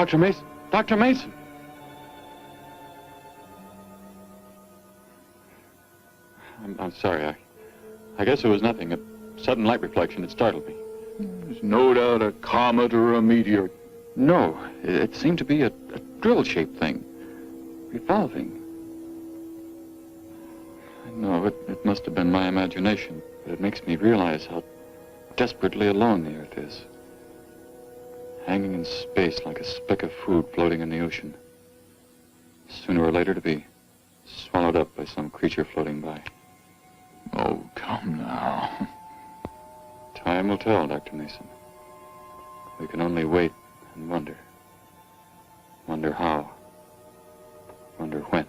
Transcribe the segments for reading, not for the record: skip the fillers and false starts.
Dr. Mason! Dr. Mason! I'm sorry. I guess it was nothing. A sudden light reflection. It startled me. There's no doubt a comet or a meteor. No, it seemed to be a drill-shaped thing. Revolving. No, it must have been my imagination. But it makes me realize how desperately alone the Earth is. Hanging in space like a speck of food floating in the ocean. Sooner or later to be swallowed up by some creature floating by. Oh, come now. Time will tell, Dr. Mason. We can only wait and wonder. Wonder how. Wonder when.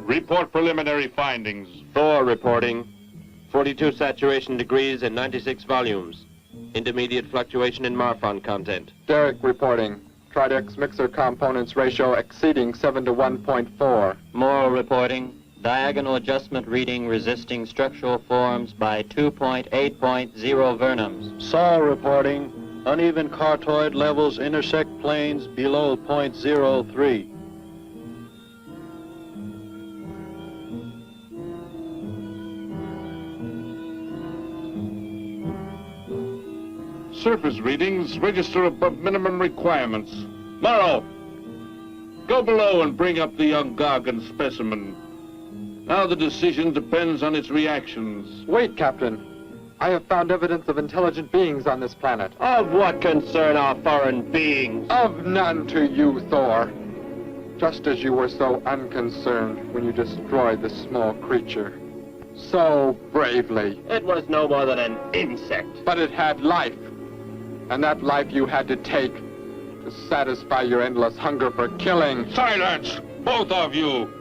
Report preliminary findings. Thor reporting. 42 saturation degrees in 96 volumes. Intermediate fluctuation in Marfan content. Derek reporting. Tridex mixer components ratio exceeding 7 to 1.4. Morrow reporting. Diagonal adjustment reading resisting structural forms by 2.8.0 vernums. Saul reporting. Uneven cartoid levels intersect planes below .03. Surface readings register above minimum requirements. Morrow, go below and bring up the young Gargan specimen. Now the decision depends on its reactions. Wait, Captain. I have found evidence of intelligent beings on this planet. Of what concern are foreign beings? Of none to you, Thor. Just as you were so unconcerned when you destroyed the small creature. So bravely. It was no more than an insect. But it had life. And that life you had to take to satisfy your endless hunger for killing. Silence, both of you!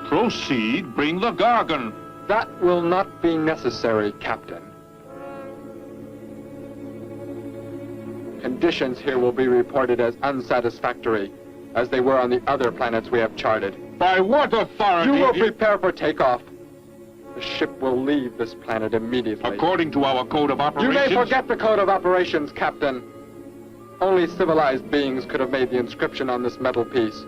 Proceed, bring the Gargan. That will not be necessary, Captain. Conditions here will be reported as unsatisfactory, as they were on the other planets we have charted. By what authority? You will prepare for takeoff. The ship will leave this planet immediately. According to our code of operations... You may forget the code of operations, Captain. Only civilized beings could have made the inscription on this metal piece.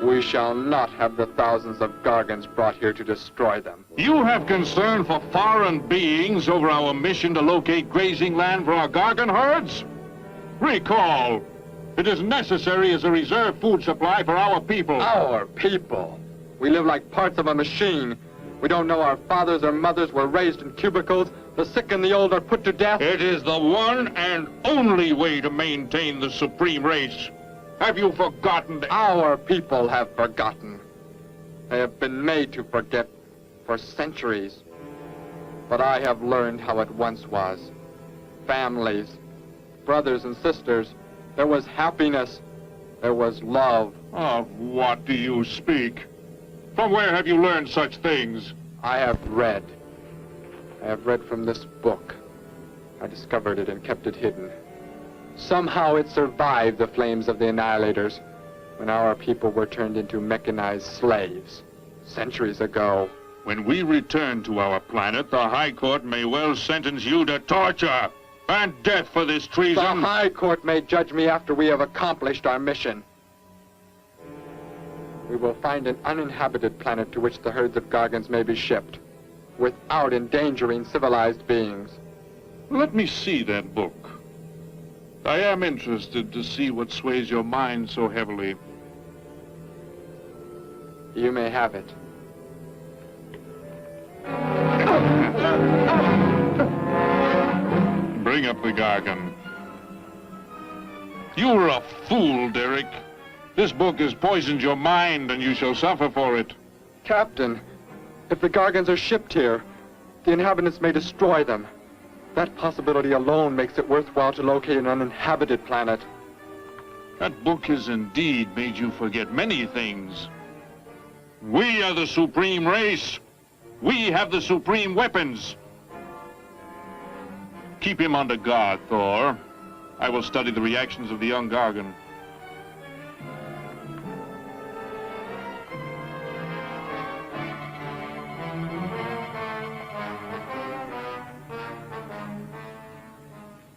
We shall not have the thousands of Gargans brought here to destroy them. You have concern for foreign beings over our mission to locate grazing land for our Gargan herds? Recall, it is necessary as a reserve food supply for our people. Our people? We live like parts of a machine. We don't know our fathers or mothers were raised in cubicles. The sick and the old are put to death. It is the one and only way to maintain the supreme race. Have you forgotten that? Our people have forgotten. They have been made to forget for centuries. But I have learned how it once was. Families, brothers and sisters. There was happiness. There was love. Of what do you speak? From where have you learned such things? I have read. I have read from this book. I discovered it and kept it hidden. Somehow it survived the flames of the Annihilators when our people were turned into mechanized slaves centuries ago. When we return to our planet, the High Court may well sentence you to torture and death for this treason. The High Court may judge me after we have accomplished our mission. We will find an uninhabited planet to which the herds of Gargans may be shipped, without endangering civilized beings. Let me see that book. I am interested to see what sways your mind so heavily. You may have it. Bring up the Gargan. You were a fool, Derek. This book has poisoned your mind, and you shall suffer for it. Captain, if the Gargans are shipped here, the inhabitants may destroy them. That possibility alone makes it worthwhile to locate an uninhabited planet. That book has indeed made you forget many things. We are the supreme race. We have the supreme weapons. Keep him under guard, Thor. I will study the reactions of the young Gargan.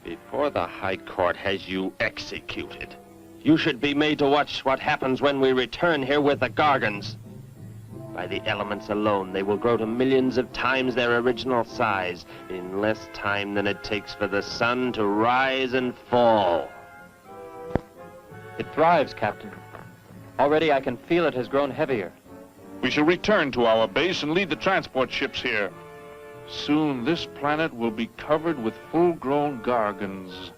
Before the High Court has you executed, you should be made to watch what happens when we return here with the Gargans. By the elements alone, they will grow to millions of times their original size in less time than it takes for the sun to rise and fall. It thrives, Captain. Already I can feel it has grown heavier. We shall return to our base and lead the transport ships here. Soon this planet will be covered with full-grown Gargans.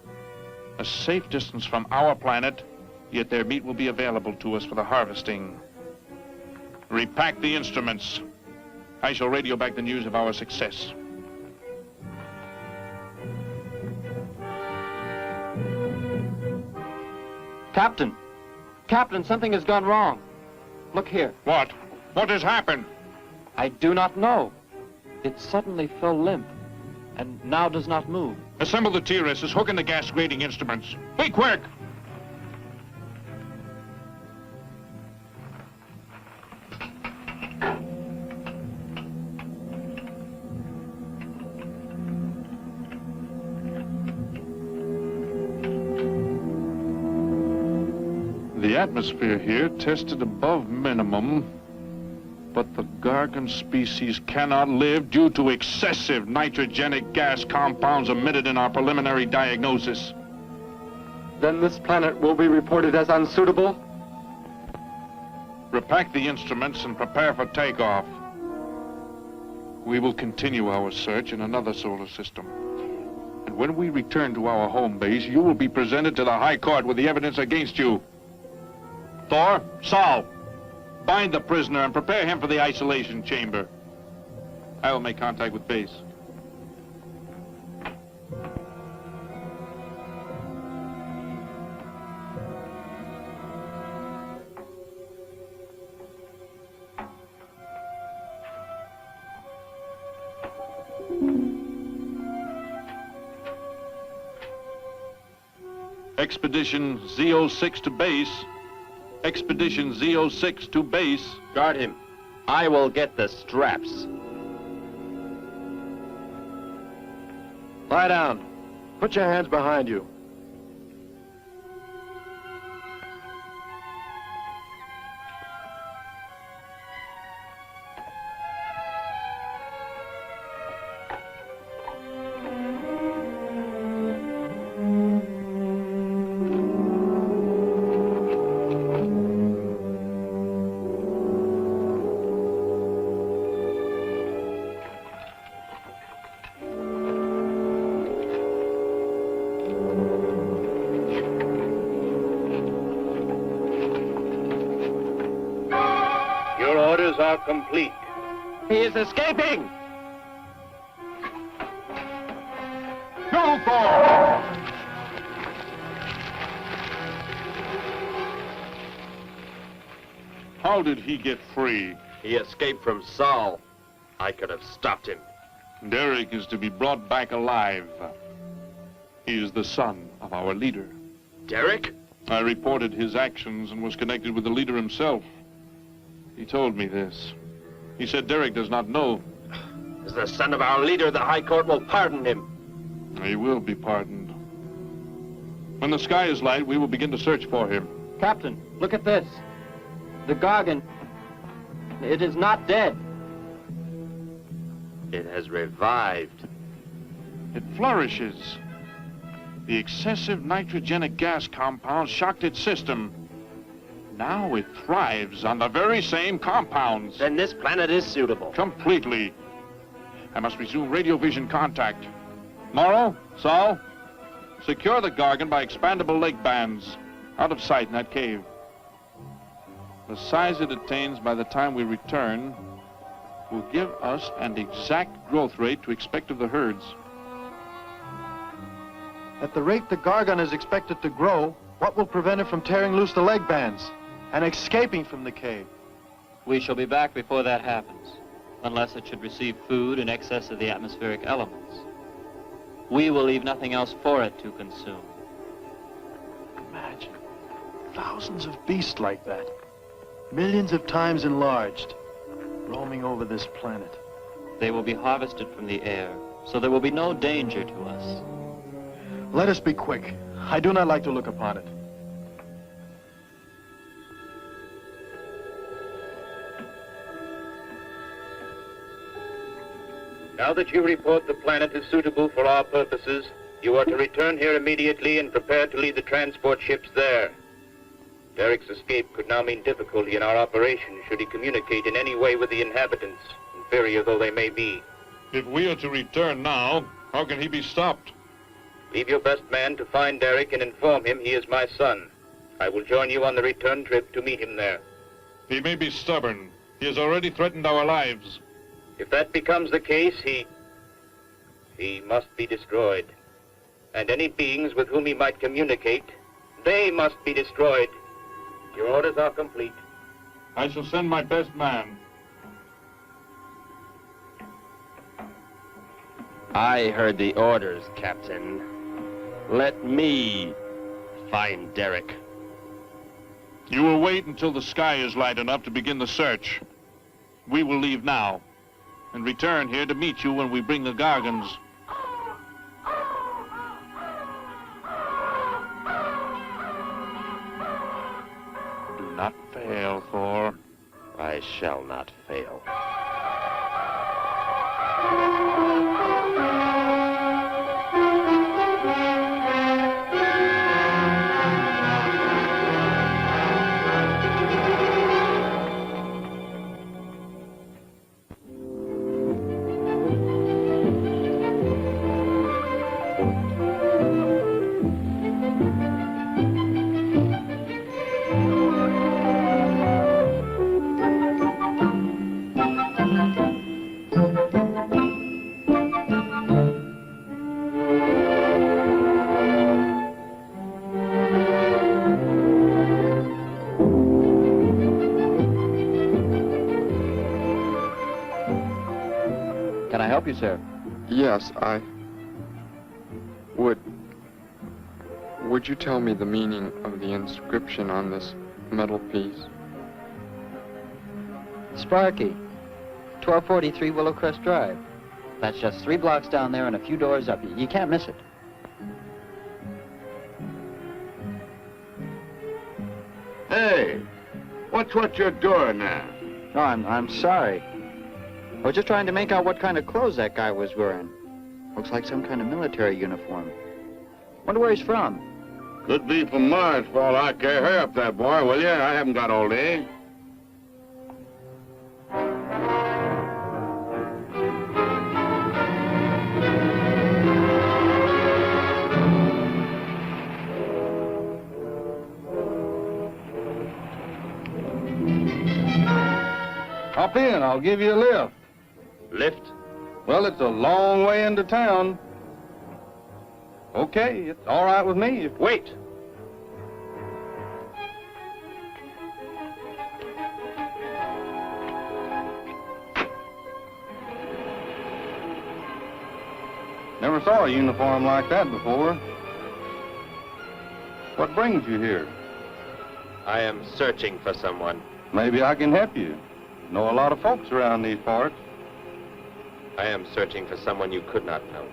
A safe distance from our planet, yet their meat will be available to us for the harvesting. Repack the instruments. I shall radio back the news of our success. Captain! Captain, something has gone wrong. Look here. What? What has happened? I do not know. It suddenly fell limp, and now does not move. Assemble the TRSs, hook in the gas grading instruments. Be quick! The atmosphere here tested above minimum. But the Gargan species cannot live due to excessive nitrogenic gas compounds emitted in our preliminary diagnosis. Then this planet will be reported as unsuitable? Repack the instruments and prepare for takeoff. We will continue our search in another solar system. And when we return to our home base, you will be presented to the High Court with the evidence against you. Thor, Saul, bind the prisoner and prepare him for the isolation chamber. I will make contact with base. Expedition Z06 to base. Expedition Z06 to base. Guard him. I will get the straps. Lie down. Put your hands behind you. Your orders are complete. He is escaping! Go, Thor! How did he get free? He escaped from Saul. I could have stopped him. Derek is to be brought back alive. He is the son of our leader. Derek? I reported his actions and was connected with the leader himself. He told me this. He said Derek does not know. As the son of our leader, the High Court will pardon him. He will be pardoned. When the sky is light, we will begin to search for him. Captain, look at this. The Gargan. It is not dead. It has revived. It flourishes. The excessive nitrogenic gas compounds shocked its system. Now it thrives on the very same compounds. Then this planet is suitable. Completely. I must resume radio vision contact. Morrow, Saul, secure the Gargan by expandable leg bands. Out of sight in that cave. The size it attains by the time we return will give us an exact growth rate to expect of the herds. At the rate the Gargan is expected to grow, what will prevent it from tearing loose the leg bands and escaping from the cave? We shall be back before that happens, unless it should receive food in excess of the atmospheric elements. We will leave nothing else for it to consume. Imagine thousands of beasts like that, millions of times enlarged, roaming over this planet. They will be harvested from the air, so there will be no danger to us. Let us be quick. I do not like to look upon it. Now that you report the planet is suitable for our purposes, you are to return here immediately and prepare to lead the transport ships there. Derek's escape could now mean difficulty in our operation should he communicate in any way with the inhabitants, inferior though they may be. If we are to return now, how can he be stopped? Leave your best man to find Derek and inform him he is my son. I will join you on the return trip to meet him there. He may be stubborn. He has already threatened our lives. If that becomes the case, he must be destroyed. And any beings with whom he might communicate, they must be destroyed. Your orders are complete. I shall send my best man. I heard the orders, Captain. Let me find Derek. You will wait until the sky is light enough to begin the search. We will leave now and return here to meet you when we bring the Gargans. Do not fail, Thor. I shall not fail. Can I help you, sir? Yes, I would. Would you tell me the meaning of the inscription on this metal piece? Sparky, 1243 Willowcrest Drive. That's just 3 blocks down there and a few doors up. You can't miss it. Hey, what's what you're doing now? No, I'm sorry. I was just trying to make out what kind of clothes that guy was wearing. Looks like some kind of military uniform. Wonder where he's from. Could be from Mars for all I care. Hurry up that boy, will you? I haven't got all day. Hop in, I'll give you a lift. Lift? Well, it's a long way into town. Okay, it's all right with me. Wait! Never saw a uniform like that before. What brings you here? I am searching for someone. Maybe I can help you. Know a lot of folks around these parts. I am searching for someone you could not know.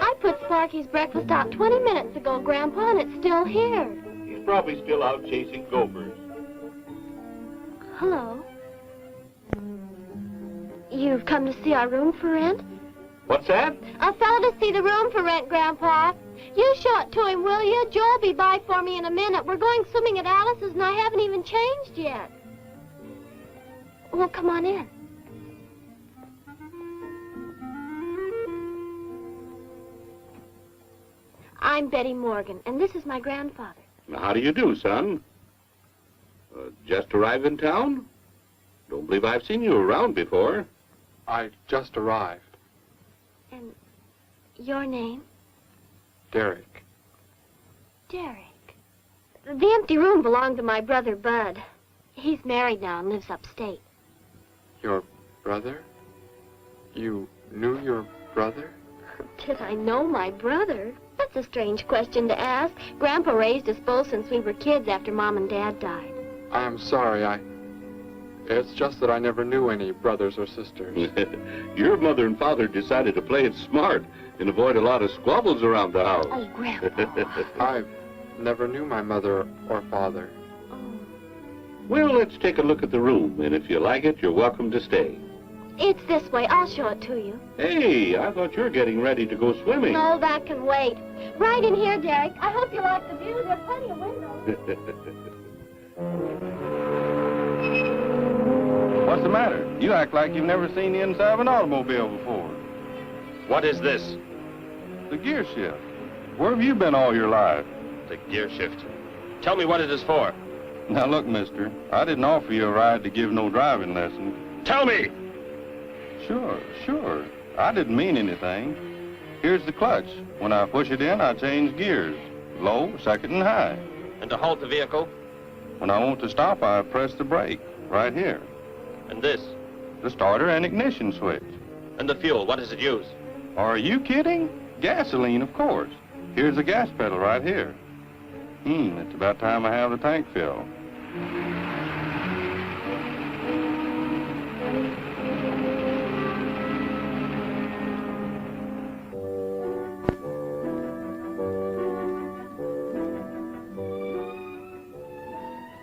I put Sparky's breakfast out 20 minutes ago, Grandpa, and it's still here. He's probably still out chasing gophers. Hello. You've come to see our room for rent? What's that? A fellow to see the room for rent, Grandpa. You show it to him, will you? Joe'll be by for me in a minute. We're going swimming at Alice's, and I haven't even changed yet. Well, come on in. I'm Betty Morgan, and this is my grandfather. How do you do, son? Just arrived in town? Don't believe I've seen you around before. I just arrived. And your name? Derek. Derek. The empty room belonged to my brother, Bud. He's married now and lives upstate. Your brother? You knew your brother? Did I know my brother? That's a strange question to ask. Grandpa raised us both since we were kids after Mom and Dad died. I am sorry, It's just that I never knew any brothers or sisters. Your mother and father decided to play it smart and avoid a lot of squabbles around the house. Oh, Grandpa. I never knew my mother or father. Oh. Well, let's take a look at the room, and if you like it, you're welcome to stay. It's this way. I'll show it to you. Hey, I thought you were getting ready to go swimming. No, that can wait. Right in here, Derek. I hope you like the view. There are plenty of windows. What's the matter? You act like you've never seen the inside of an automobile before. What is this? The gear shift. Where have you been all your life? The gear shift. Tell me what it is for. Now look, mister, I didn't offer you a ride to give no driving lesson. Tell me! Sure. I didn't mean anything. Here's the clutch. When I push it in, I change gears. Low, second, and high. And to halt the vehicle? When I want to stop, I press the brake, right here. And this? The starter and ignition switch. And the fuel, what does it use? Are you kidding? Gasoline, of course. Here's the gas pedal right here. It's about time I have the tank filled.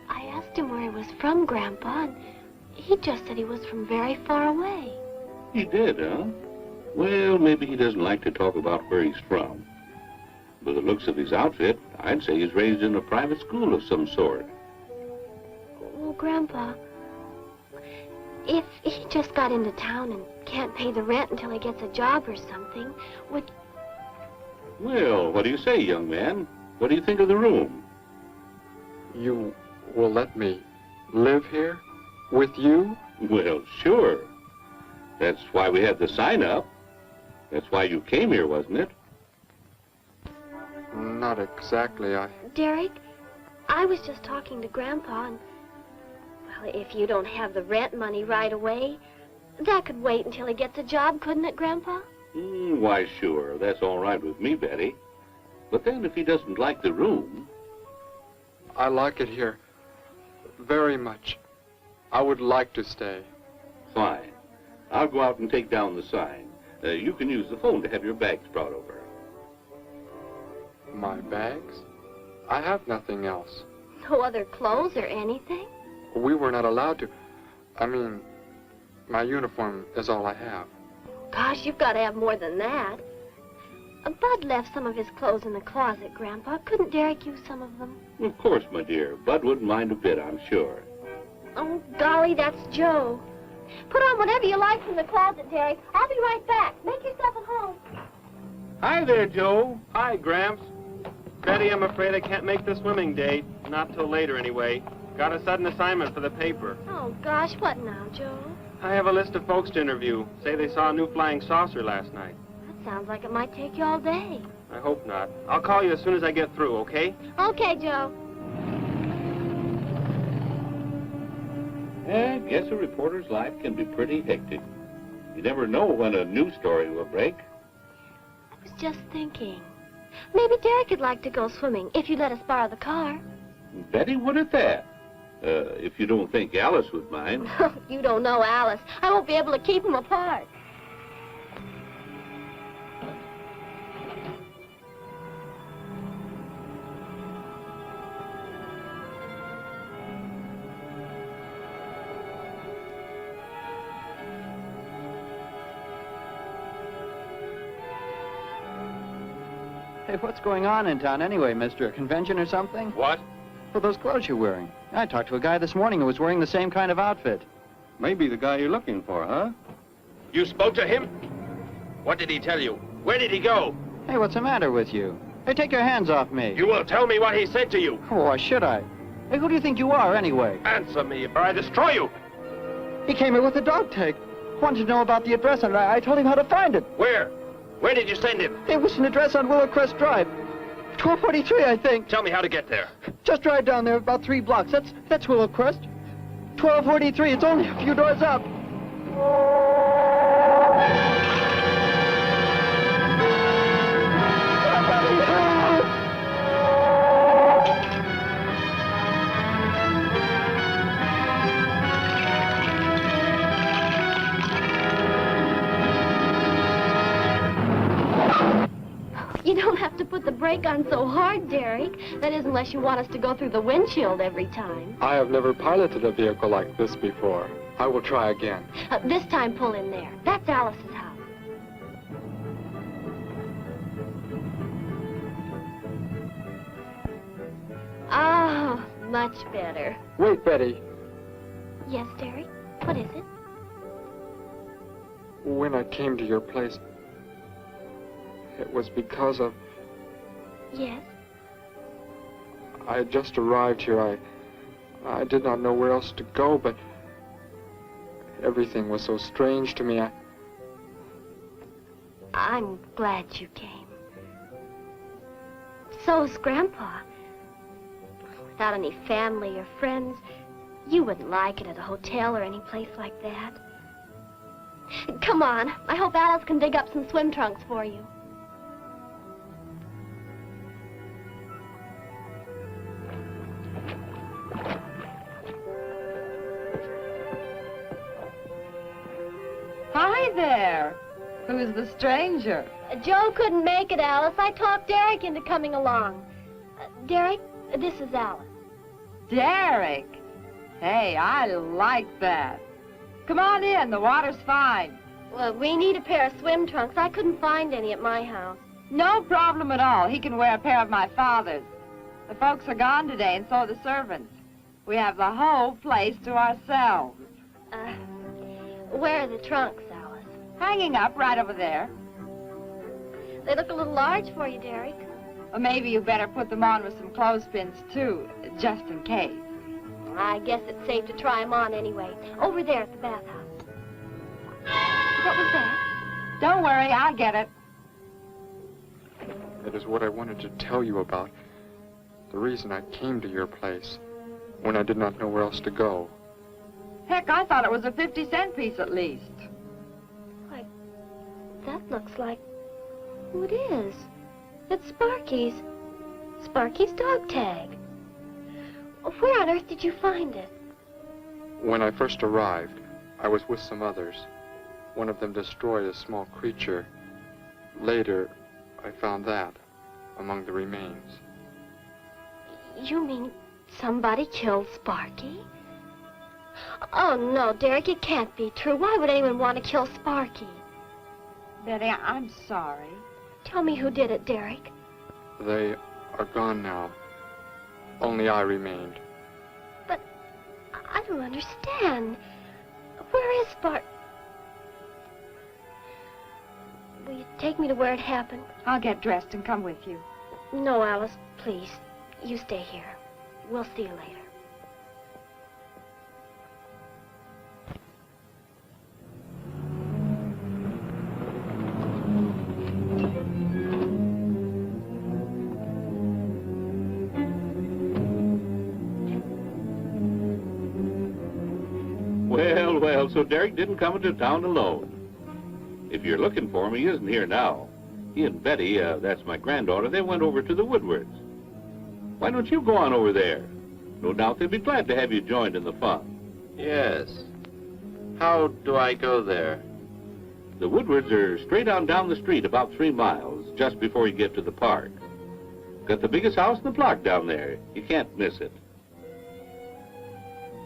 I asked him where he was from, Grandpa, and he just said he was from very far away. He did, huh? Well, maybe he doesn't like to talk about where he's from. By the looks of his outfit, I'd say he's raised in a private school of some sort. Well, Grandpa, if he just got into town and can't pay the rent until he gets a job or something, would... Well, what do you say, young man? What do you think of the room? You will let me live here with you? Well, sure. That's why we had the sign up. That's why you came here, wasn't it? Not exactly. Derek, I was just talking to Grandpa, and... Well, if you don't have the rent money right away, that could wait until he gets a job, couldn't it, Grandpa? Why, sure. That's all right with me, Betty. But then if he doesn't like the room... I like it here very much. I would like to stay. Fine. I'll go out and take down the sign. You can use the phone to have your bags brought over. My bags? I have nothing else. No other clothes or anything? We were not allowed to. I mean, my uniform is all I have. Gosh, you've got to have more than that. Bud left some of his clothes in the closet, Grandpa. Couldn't Derek use some of them? Of course, my dear. Bud wouldn't mind a bit, I'm sure. Oh, golly, that's Joe. Put on whatever you like from the closet, Derek. I'll be right back. Make yourself at home. Hi there, Joe. Hi, Gramps. Betty, I'm afraid I can't make the swimming date. Not till later, anyway. Got a sudden assignment for the paper. Oh, gosh, what now, Joe? I have a list of folks to interview. Say they saw a new flying saucer last night. That sounds like it might take you all day. I hope not. I'll call you as soon as I get through, okay? Okay, Joe. I guess a reporter's life can be pretty hectic. You never know when a news story will break. I was just thinking. Maybe Derek would like to go swimming if you let us borrow the car. Betty, what at that? If you don't think Alice would mind. You don't know Alice. I won't be able to keep them apart. Hey, what's going on in town anyway, mister? A convention or something? What? For those clothes you're wearing. I talked to a guy this morning who was wearing the same kind of outfit. Maybe the guy you're looking for, huh? You spoke to him? What did he tell you? Where did he go? Hey, what's the matter with you? Hey, take your hands off me. You will tell me what he said to you. Oh, why should I? Hey, who do you think you are, anyway? Answer me, or I destroy you. He came here with a dog tag. Wanted to know about the address, and I told him how to find it. Where? Where did you send him? It was an address on Willow Crest Drive. 1243, I think. Tell me how to get there. Just drive down there about 3 blocks. That's Willow Crest. 1243. It's only a few doors up. You don't have to put the brake on so hard, Derek. That is, unless you want us to go through the windshield every time. I have never piloted a vehicle like this before. I will try again. This time, pull in there. That's Alice's house. Ah, much better. Wait, Betty. Yes, Derek? What is it? When I came to your place, it was because of... Yes? I had just arrived here. I did not know where else to go, but everything was so strange to me. I'm glad you came. So's Grandpa. Without any family or friends, you wouldn't like it at a hotel or any place like that. Come on. I hope Alice can dig up some swim trunks for you. there. Who's the stranger? Joe couldn't make it, Alice. I talked Derek into coming along. Derek, this is Alice. Derek. Hey, I like that. Come on in, the water's fine. Well, we need a pair of swim trunks. I couldn't find any at my house. No problem at all. He can wear a pair of my father's. The folks are gone today, and so are the servants. We have the whole place to ourselves. Where are the trunks, Alice? Hanging up right over there. They look a little large for you, Derek. Or maybe you better put them on with some clothespins, too, just in case. I guess it's safe to try them on anyway. Over there at the bathhouse. What was that? Don't worry, I'll get it. It is what I wanted to tell you about. The reason I came to your place when I did not know where else to go. Heck, I thought it was a 50-cent piece at least. Why, that looks like... who it is. It's Sparky's. Sparky's dog tag. Where on earth did you find it? When I first arrived, I was with some others. One of them destroyed a small creature. Later, I found that among the remains. You mean somebody killed Sparky? Oh, no, Derek, it can't be true. Why would anyone want to kill Sparky? Betty, I'm sorry. Tell me who did it, Derek. They are gone now. Only I remained. But I don't understand. Where is Spark? Will you take me to where it happened? I'll get dressed and come with you. No, Alice, please. You stay here. We'll see you later. Well, so Derek didn't come into town alone. If you're looking for him, he isn't here now. He and Betty, that's my granddaughter, they went over to the Woodwards. Why don't you go on over there? No doubt they'd be glad to have you joined in the fun. Yes. How do I go there? The Woodwards are straight on down the street about 3 miles, just before you get to the park. Got the biggest house in the block down there. You can't miss it.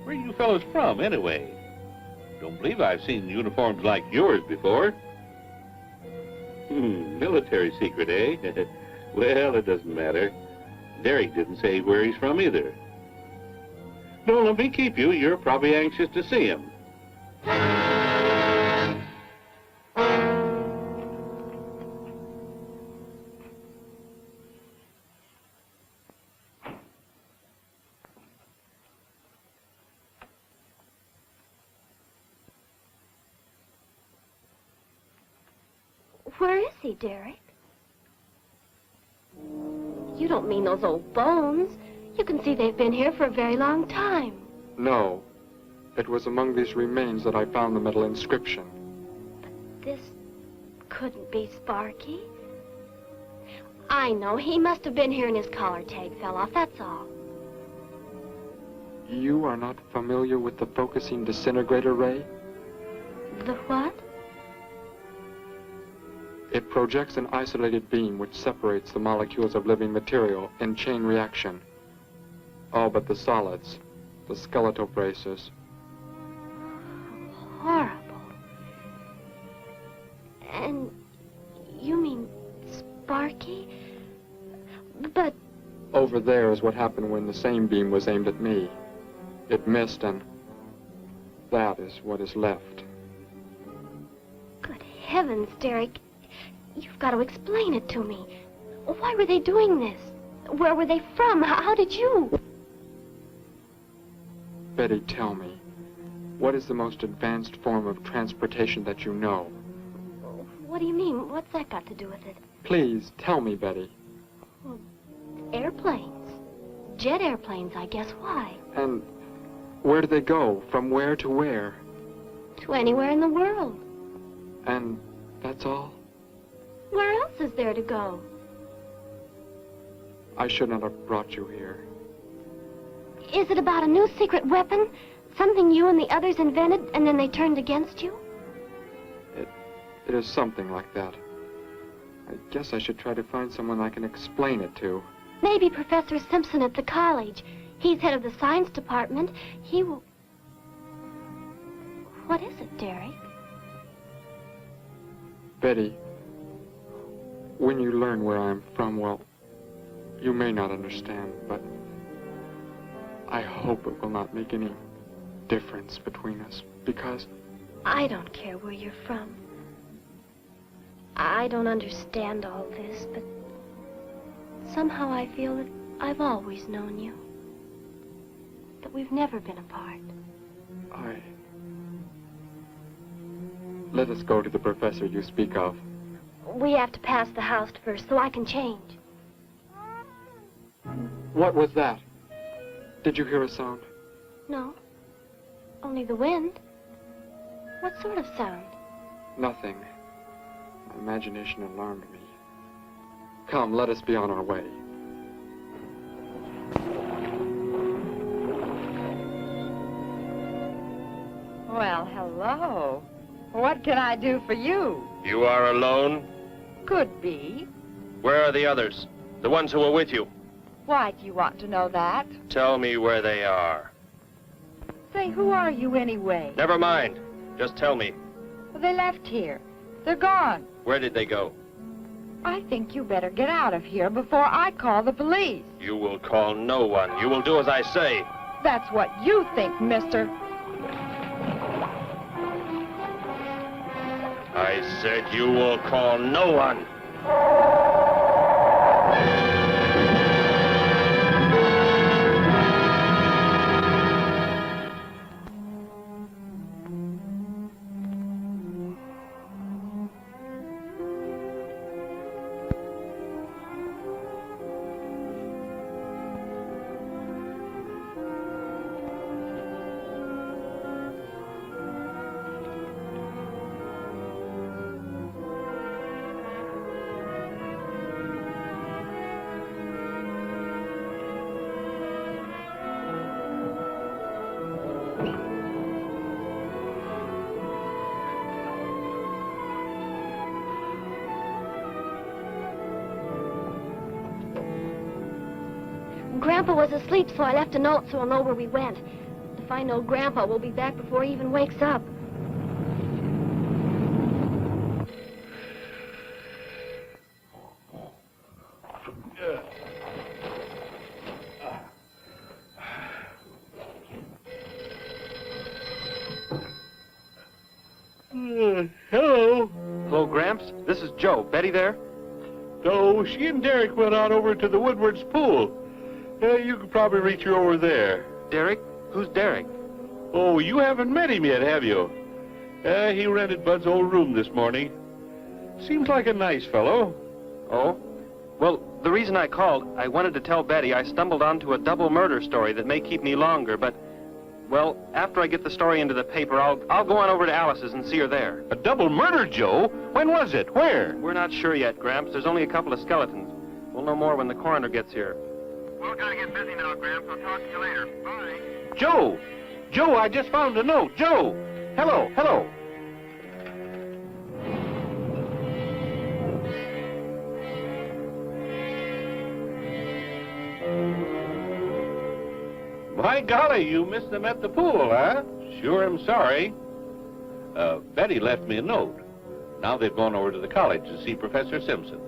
Where are you fellows from, anyway? Don't believe I've seen uniforms like yours before. Military secret, eh? Well, it doesn't matter. Derek didn't say where he's from either. Don't let me keep you. You're probably anxious to see him. Where is he, Derek? You don't mean those old bones. You can see they've been here for a very long time. No. It was among these remains that I found the metal inscription. But this couldn't be Sparky. I know. He must have been here and his collar tag fell off, that's all. You are not familiar with the focusing disintegrator ray? The what? It projects an isolated beam which separates the molecules of living material in chain reaction. All but the solids, the skeletal braces. Horrible. And you mean Sparky? But... Over there is what happened when the same beam was aimed at me. It missed, and that is what is left. Good heavens, Derek. You've got to explain it to me. Why were they doing this? Where were they from? How did you? Betty, tell me, what is the most advanced form of transportation that you know? What do you mean? What's that got to do with it? Please, tell me, Betty. Well, airplanes. Jet airplanes, I guess. Why? And where do they go? From where to where? To anywhere in the world. And that's all? Where else is there to go? I should not have brought you here. Is it about a new secret weapon? Something you and the others invented and then they turned against you? It is something like that. I guess I should try to find someone I can explain it to. Maybe Professor Simpson at the college. He's head of the science department. He will... What is it, Derek? Betty, when you learn where I'm from, well, you may not understand, but I hope it will not make any difference between us, because... I don't care where you're from. I don't understand all this, but somehow I feel that I've always known you. That we've never been apart. Let us go to the professor you speak of. We have to pass the house first so I can change. What was that? Did you hear a sound? No. Only the wind. What sort of sound? Nothing. My imagination alarmed me. Come, let us be on our way. Well, hello. What can I do for you? You are alone? Could be. Where are the others? The ones who were with you? Why do you want to know that? Tell me where they are. Say, who are you anyway? Never mind. Just tell me. Well, they left here. They're gone. Where did they go? I think you better get out of here before I call the police. You will call no one. You will do as I say. That's what you think, mister. I said you will call no one. Grandpa was asleep, so I left a note so he'll know where we went. If I know Grandpa will be back before he even wakes up. Hello. Hello, Gramps. This is Joe. Betty there? No, she and Derek went out over to the Woodward's pool. You could probably reach her over there. Derek? Who's Derek? Oh, you haven't met him yet, have you? He rented Bud's old room this morning. Seems like a nice fellow. Oh? Well, the reason I called, I wanted to tell Betty I stumbled onto a double murder story that may keep me longer, but, well, after I get the story into the paper, I'll go on over to Alice's and see her there. A double murder, Joe? When was it? Where? We're not sure yet, Gramps. There's only a couple of skeletons. We'll know more when the coroner gets here. We're gonna get busy now, Gramps. I'll talk to you later. Bye. Joe! Joe, I just found a note. Joe! Hello, hello. My golly, you missed them at the pool, huh? Sure, I'm sorry. Betty left me a note. Now they've gone over to the college to see Professor Simpson.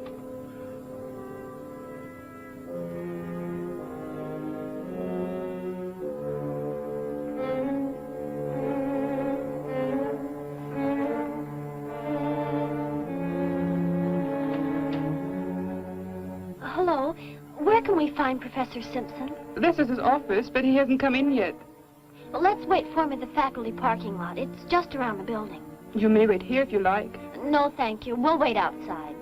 Hello. Where can we find Professor Simpson? This is his office, but he hasn't come in yet. Well, let's wait for him at the faculty parking lot. It's just around the building. You may wait here if you like. No, thank you. We'll wait outside.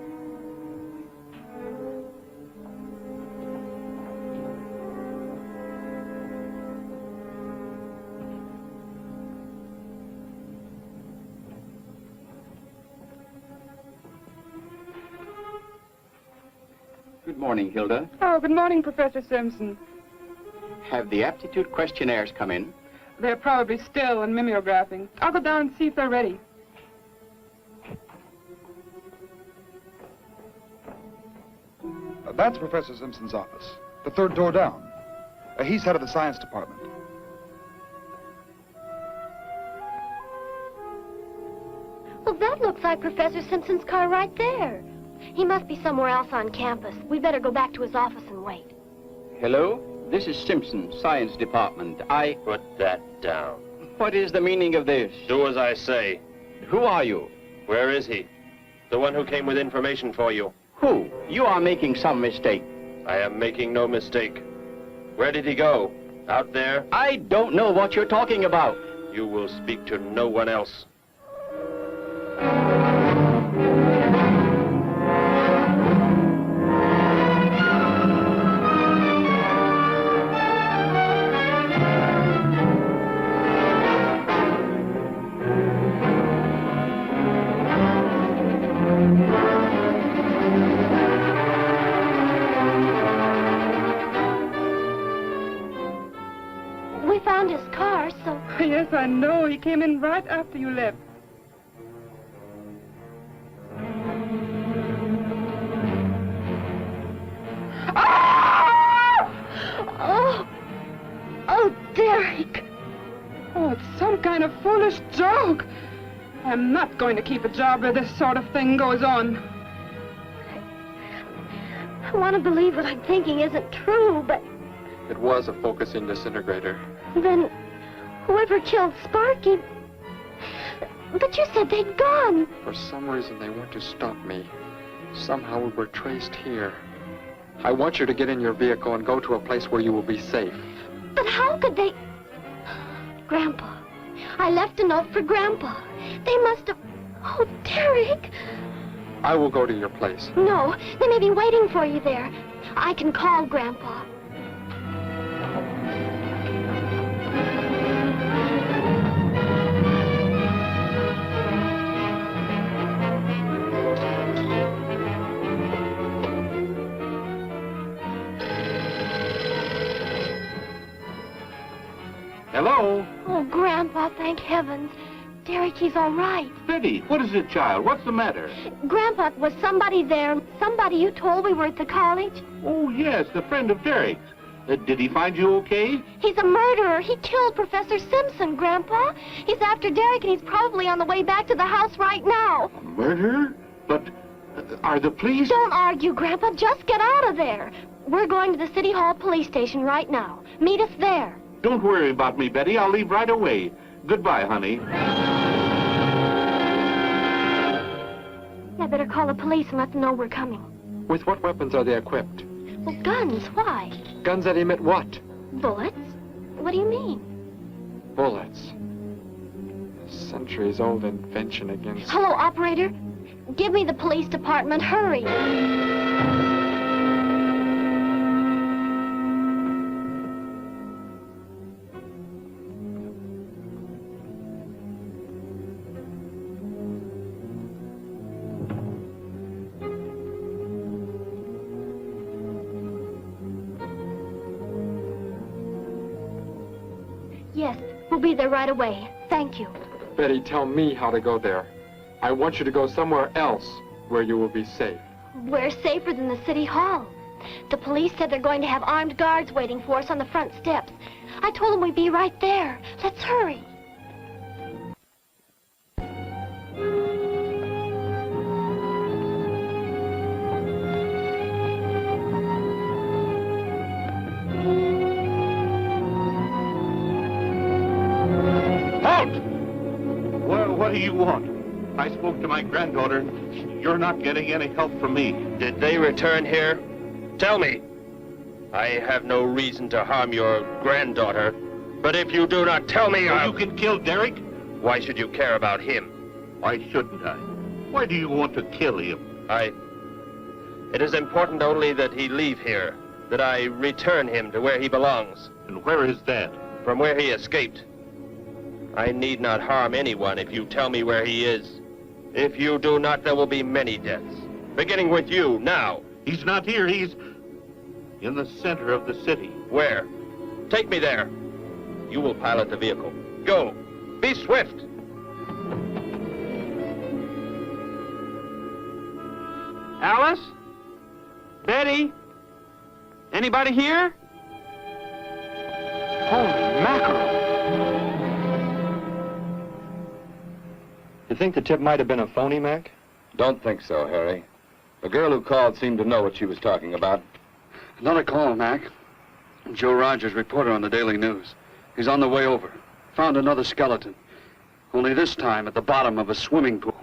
Good morning, Hilda. Oh, good morning, Professor Simpson. Have the aptitude questionnaires come in? They're probably still in mimeographing. I'll go down and see if they're ready. That's Professor Simpson's office. The third door down. He's head of the science department. Well, that looks like Professor Simpson's car right there. He must be somewhere else on campus. We better go back to his office and wait. Hello? This is Simpson, Science Department. Put that down. What is the meaning of this? Do as I say. Who are you? Where is he? The one who came with information for you. Who? You are making some mistake. I am making no mistake. Where did he go? Out there? I don't know what you're talking about. You will speak to no one else. We found his car, so... Yes, I know. He came in right after you left. Oh! Oh, Derek! Oh, it's some kind of foolish joke. I'm not going to keep a job where this sort of thing goes on. I want to believe what I'm thinking isn't true, but It was a focusing disintegrator. then whoever killed Sparky... But you said they'd gone. For some reason, they want to stop me. Somehow we were traced here. I want you to get in your vehicle and go to a place where you will be safe. But how could they... Grandpa. I left a note for Grandpa. They must have... Oh, Derek. I will go to your place. No, they may be waiting for you there. I can call Grandpa. Hello? Oh, Grandpa, thank heavens. Derek, he's all right. Betty, what is it, child? What's the matter? Grandpa, was somebody there? Somebody you told we were at the college? Oh, yes, the friend of Derek's. Did he find you okay? He's a murderer. He killed Professor Simpson, Grandpa. He's after Derek, and he's probably on the way back to the house right now. Murder? But are the police... Don't argue, Grandpa. Just get out of there. We're going to the City Hall police station right now. Meet us there. Don't worry about me, Betty. I'll leave right away. Goodbye, honey. I better call the police and let them know we're coming. With what weapons are they equipped? Well, guns. Why? Guns that emit what? Bullets? What do you mean? Bullets. A centuries-old invention against... Hello, operator. Give me the police department. Hurry. Yes, we'll be there right away. Thank you. Betty, tell me how to go there. I want you to go somewhere else where you will be safe. We're safer than the City Hall. The police said they're going to have armed guards waiting for us on the front steps. I told them we'd be right there. Let's hurry. What do you want? I spoke to my granddaughter. You're not getting any help from me. Did they return here? Tell me. I have no reason to harm your granddaughter, but if you do not tell me, You can kill Derek? Why should you care about him? Why shouldn't I? Why do you want to kill him? It is important only that he leave here, that I return him to where he belongs. And where is that? From where he escaped. I need not harm anyone if you tell me where he is. If you do not, there will be many deaths. Beginning with you, now. He's not here. He's in the center of the city. Where? Take me there. You will pilot the vehicle. Go. Be swift. Alice? Betty? Anybody here? Holy mackerel. You think the tip might have been a phony, Mac? Don't think so, Harry. The girl who called seemed to know what she was talking about. Another call, Mac. Joe Rogers, reporter on the Daily News. He's on the way over. Found another skeleton. Only this time at the bottom of a swimming pool.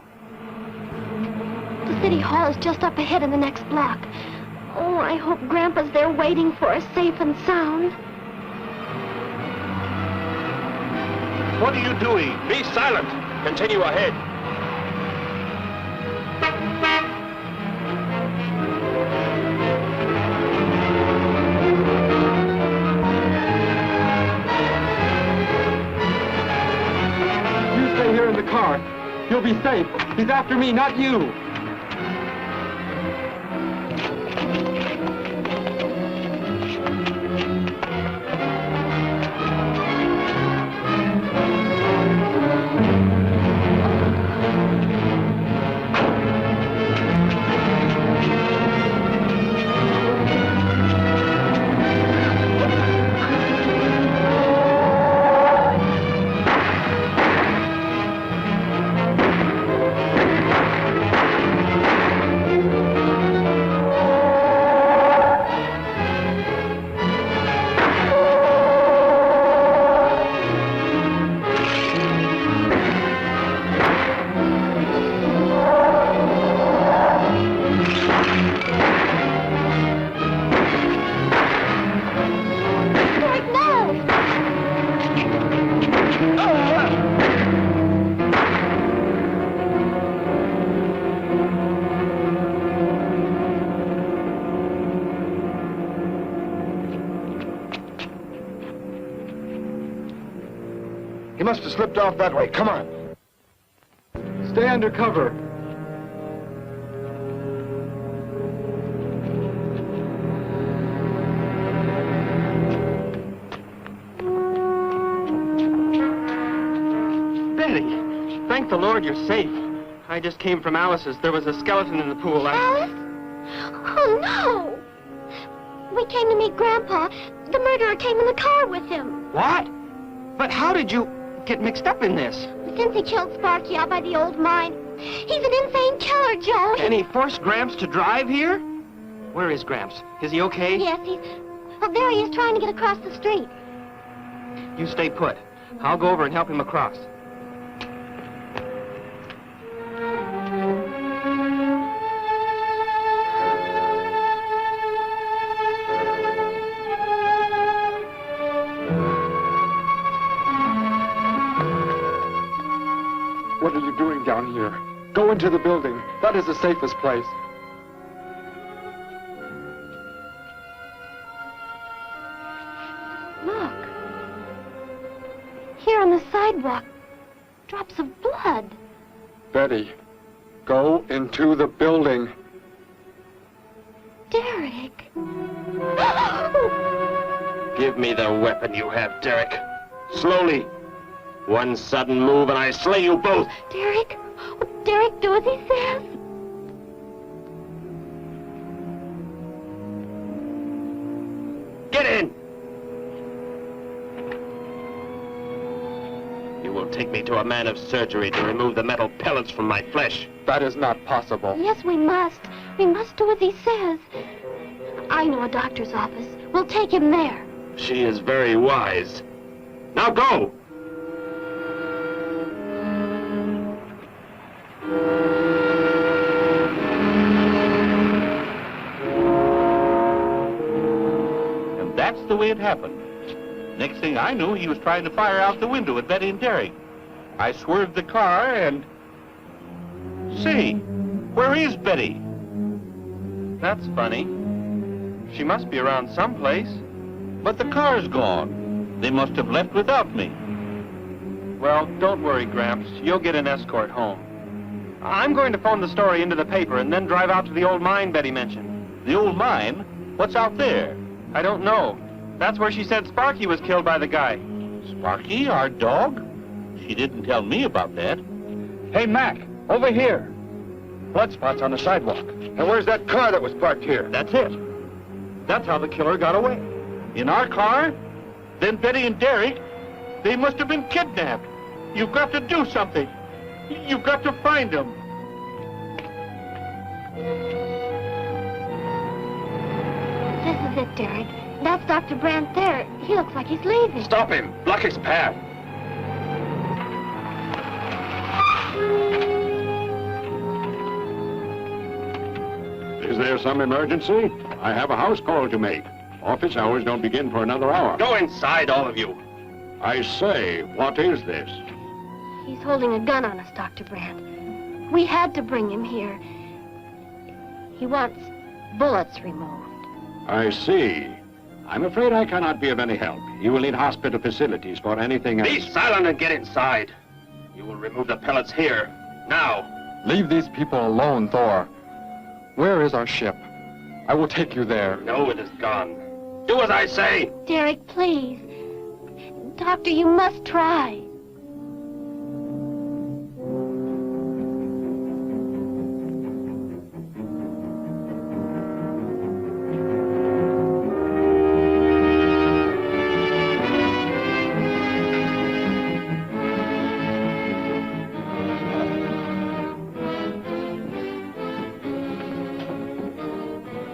The city hall is just up ahead in the next block. Oh, I hope Grandpa's there waiting for us safe and sound. What are you doing? Be silent. Continue ahead. You stay here in the car. You'll be safe. He's after me, not you. He must have slipped off that way. Come on. Stay under cover. Betty, thank the Lord you're safe. I just came from Alice's. There was a skeleton in the pool. Alice? Oh, no! We came to meet Grandpa. The murderer came in the car with him. What? But how did you get mixed up in this? Since he killed Sparky out by the old mine. He's an insane killer, Joe. And he forced Gramps to drive here? Where is Gramps? Is he okay? Yes, he's... Oh, there he is trying to get across the street. You stay put. I'll go over and help him across. What are you doing down here? Go into the building. That is the safest place. Look. Here on the sidewalk. Drops of blood. Betty, go into the building. Derek. Give me the weapon you have, Derek. Slowly. One sudden move and I slay you both. Derek? Derek, do as he says. Get in! You will take me to a man of surgery to remove the metal pellets from my flesh. That is not possible. Yes, we must. We must do as he says. I know a doctor's office. We'll take him there. She is very wise. Now go! And that's the way it happened. Next thing I knew, he was trying to fire out the window at Betty and Derek. I swerved the car and... Say, where is Betty? That's funny. She must be around someplace. But the car's gone. They must have left without me. Well, don't worry, Gramps. You'll get an escort home. I'm going to phone the story into the paper and then drive out to the old mine Betty mentioned. The old mine? What's out there? I don't know. That's where she said Sparky was killed by the guy. Sparky, our dog? She didn't tell me about that. Hey, Mac, over here. Blood spots on the sidewalk. And where's that car that was parked here? That's it. That's how the killer got away. In our car? Then Betty and Derek, they must have been kidnapped. You've got to do something. You've got to find them. This is it, Derek. That's Dr. Brandt there. He looks like he's leaving. Stop him! Block his path! Is there some emergency? I have a house call to make. Office hours don't begin for another hour. Go inside, all of you. I say, what is this? He's holding a gun on us, Dr. Brandt. We had to bring him here. He wants bullets removed. I see. I'm afraid I cannot be of any help. You will need hospital facilities for anything else. Be silent and get inside. You will remove the pellets here, now. Leave these people alone, Thor. Where is our ship? I will take you there. No, it is gone. Do as I say. Derek, please. Doctor, you must try.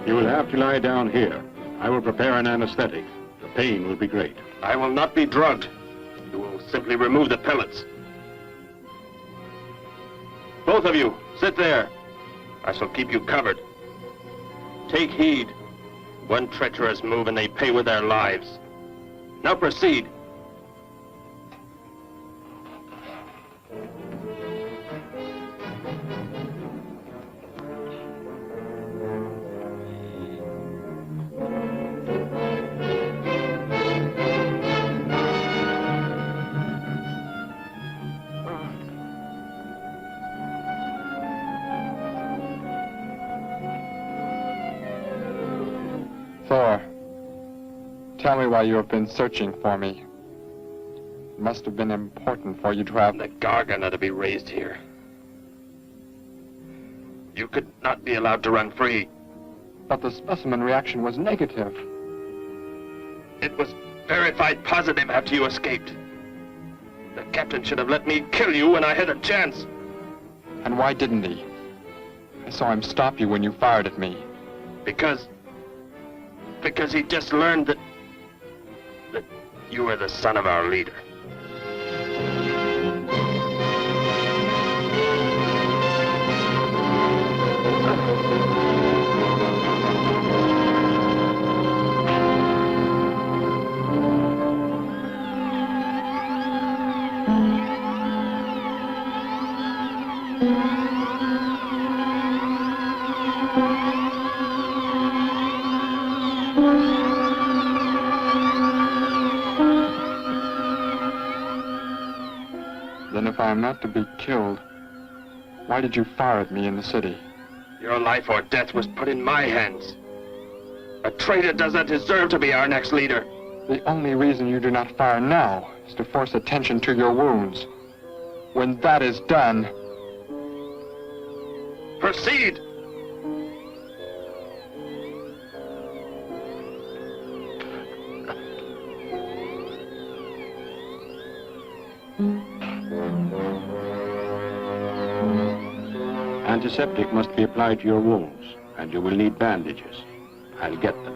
You will have to lie down here. I will prepare an anesthetic. The pain will be great. I will not be drugged. You will simply remove the pellets. Both of you, sit there. I shall keep you covered. Take heed. One treacherous move and they pay with their lives. Now proceed. Thor, tell me why you have been searching for me. It must have been important for you to have... The Gargan are to be raised here. You could not be allowed to run free. But the specimen reaction was negative. It was verified positive after you escaped. The captain should have let me kill you when I had a chance. And why didn't he? I saw him stop you when you fired at me. Because he just learned that you were the son of our leader. Then if I am not to be killed, why did you fire at me in the city? Your life or death was put in my hands. A traitor does not deserve to be our next leader. The only reason you do not fire now is to force attention to your wounds. When that is done... Proceed! Antiseptic must be applied to your wounds, and you will need bandages. I'll get them.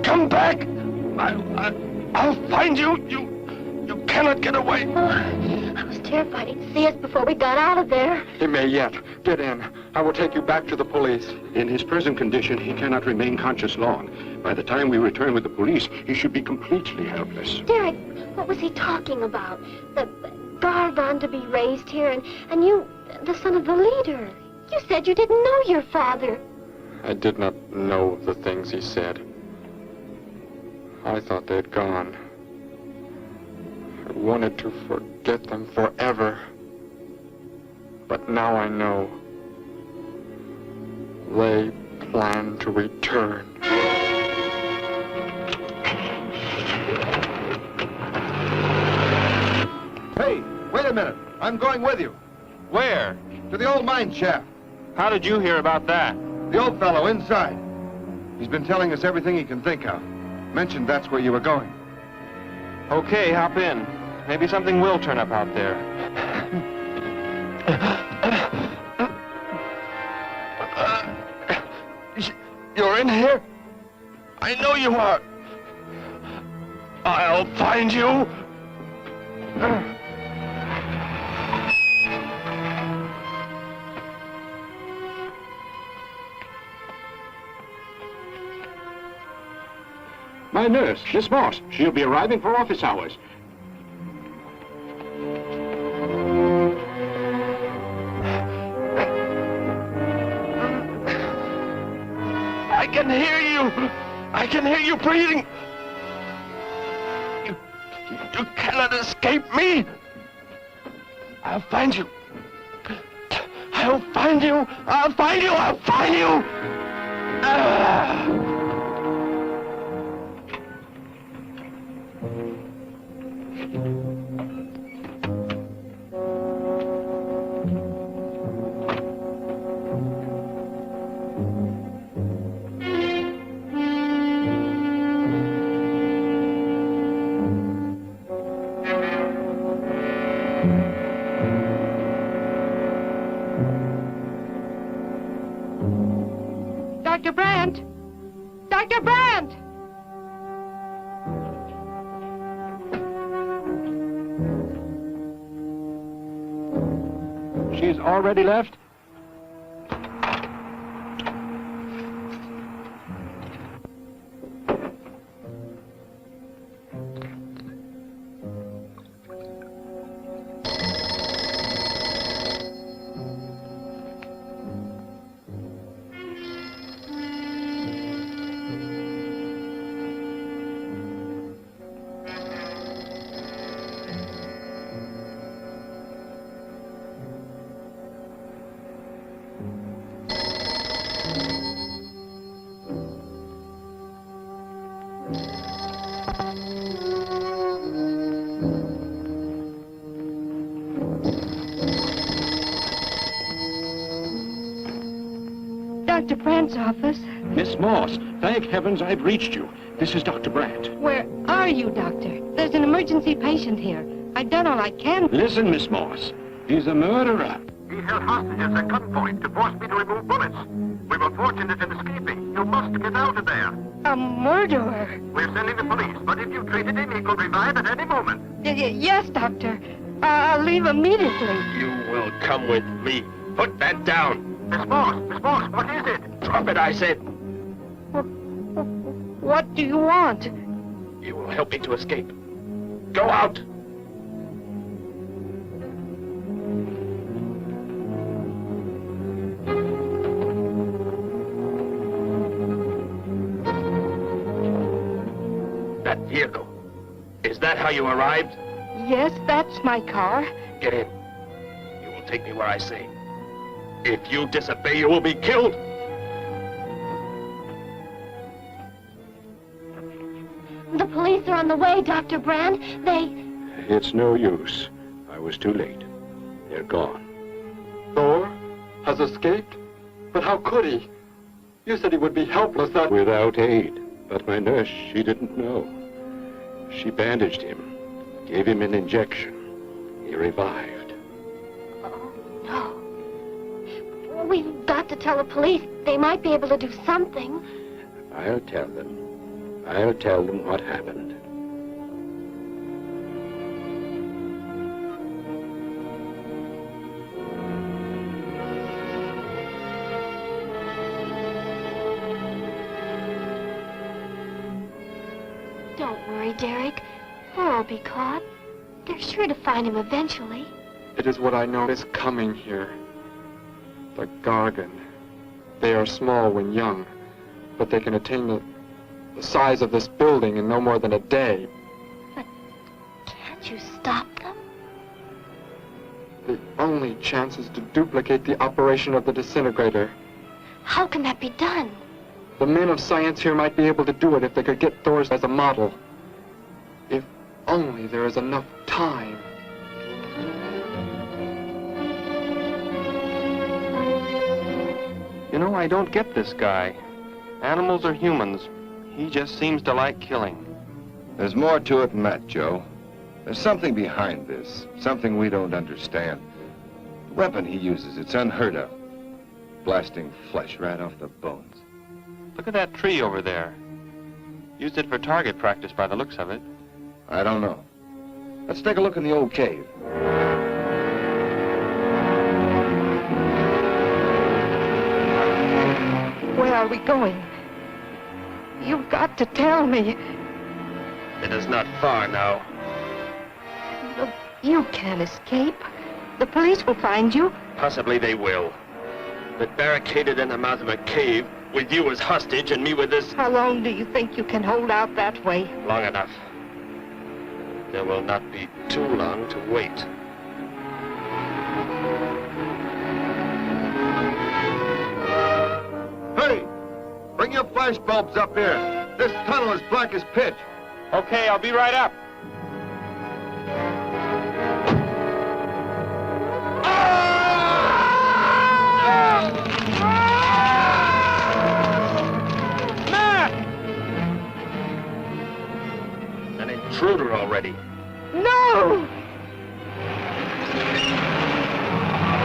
Come back! I'll find you! You cannot get away! I was terrified he'd see us before we got out of there. He may yet. Get in. I will take you back to the police. In his present condition, he cannot remain conscious long. By the time we return with the police, he should be completely helpless. Derek, what was he talking about? The Gargan to be raised here, and you, the son of the leader. You said you didn't know your father. I did not know the things he said. I thought they'd gone. I wanted to forget them forever. But now I know. They plan to return. Hey, wait a minute. I'm going with you. Where? To the old mine shaft. How did you hear about that? The old fellow inside. He's been telling us everything he can think of. Mentioned that's where you were going. Okay, hop in. Maybe something will turn up out there. You're in here? I know you are. I'll find you. My nurse, Miss Moss. She'll be arriving for office hours. I can hear you. I can hear you breathing. You cannot escape me. I'll find you. I'll find you. I'll find you. I'll find you. Ah. Dr. Brandt! Dr. Brandt! She's already left? Dr. Brandt's office. Miss Moss, thank heavens I've reached you. This is Dr. Brandt. Where are you, Doctor? There's an emergency patient here. I've done all I can. Listen, Miss Moss. He's a murderer. He held hostages at gunpoint to force me to remove bullets. We were fortunate in escaping. You must get out of there. A murderer? We're sending the police, but if you treated him, he could revive at any moment. Yes, Doctor. I'll leave immediately. You will come with me. Put that down. Miss Moss, what is it? Drop it, I said. What do you want? You will help me to escape. Go out. That vehicle. Is that how you arrived? Yes, that's my car. Get in. You will take me where I say. If you disobey, you will be killed. The police are on the way, Dr. Brandt. It's no use. I was too late. They're gone. Thor has escaped? But how could he? You said he would be helpless that... Without aid. But my nurse, she didn't know. She bandaged him, gave him an injection. He revived. No. We've got to tell the police. They might be able to do something. I'll tell them. I'll tell them what happened. Don't worry, Derek. Thor will be caught. They're sure to find him eventually. It is what I know is coming here. The Gargan. They are small when young, but they can attain the the size of this building in no more than a day. Can't you stop them? The only chance is to duplicate the operation of the disintegrator. How can that be done? The men of science here might be able to do it if they could get Thor as a model. If only there is enough time. You know, I don't get this guy. Animals or humans, he just seems to like killing. There's more to it than that, Joe. There's something behind this, something we don't understand. The weapon he uses, it's unheard of. Blasting flesh right off the bones. Look at that tree over there. Used it for target practice by the looks of it. I don't know. Let's take a look in the old cave. Where are we going? You've got to tell me. It is not far now. Look, you can't escape. The police will find you. Possibly they will. But barricaded in the mouth of a cave, with you as hostage and me with this... How long do you think you can hold out that way? Long enough. There will not be too long to wait. Hey! Bring your flash bulbs up here. This tunnel is black as pitch. Okay, I'll be right up. An intruder already. No!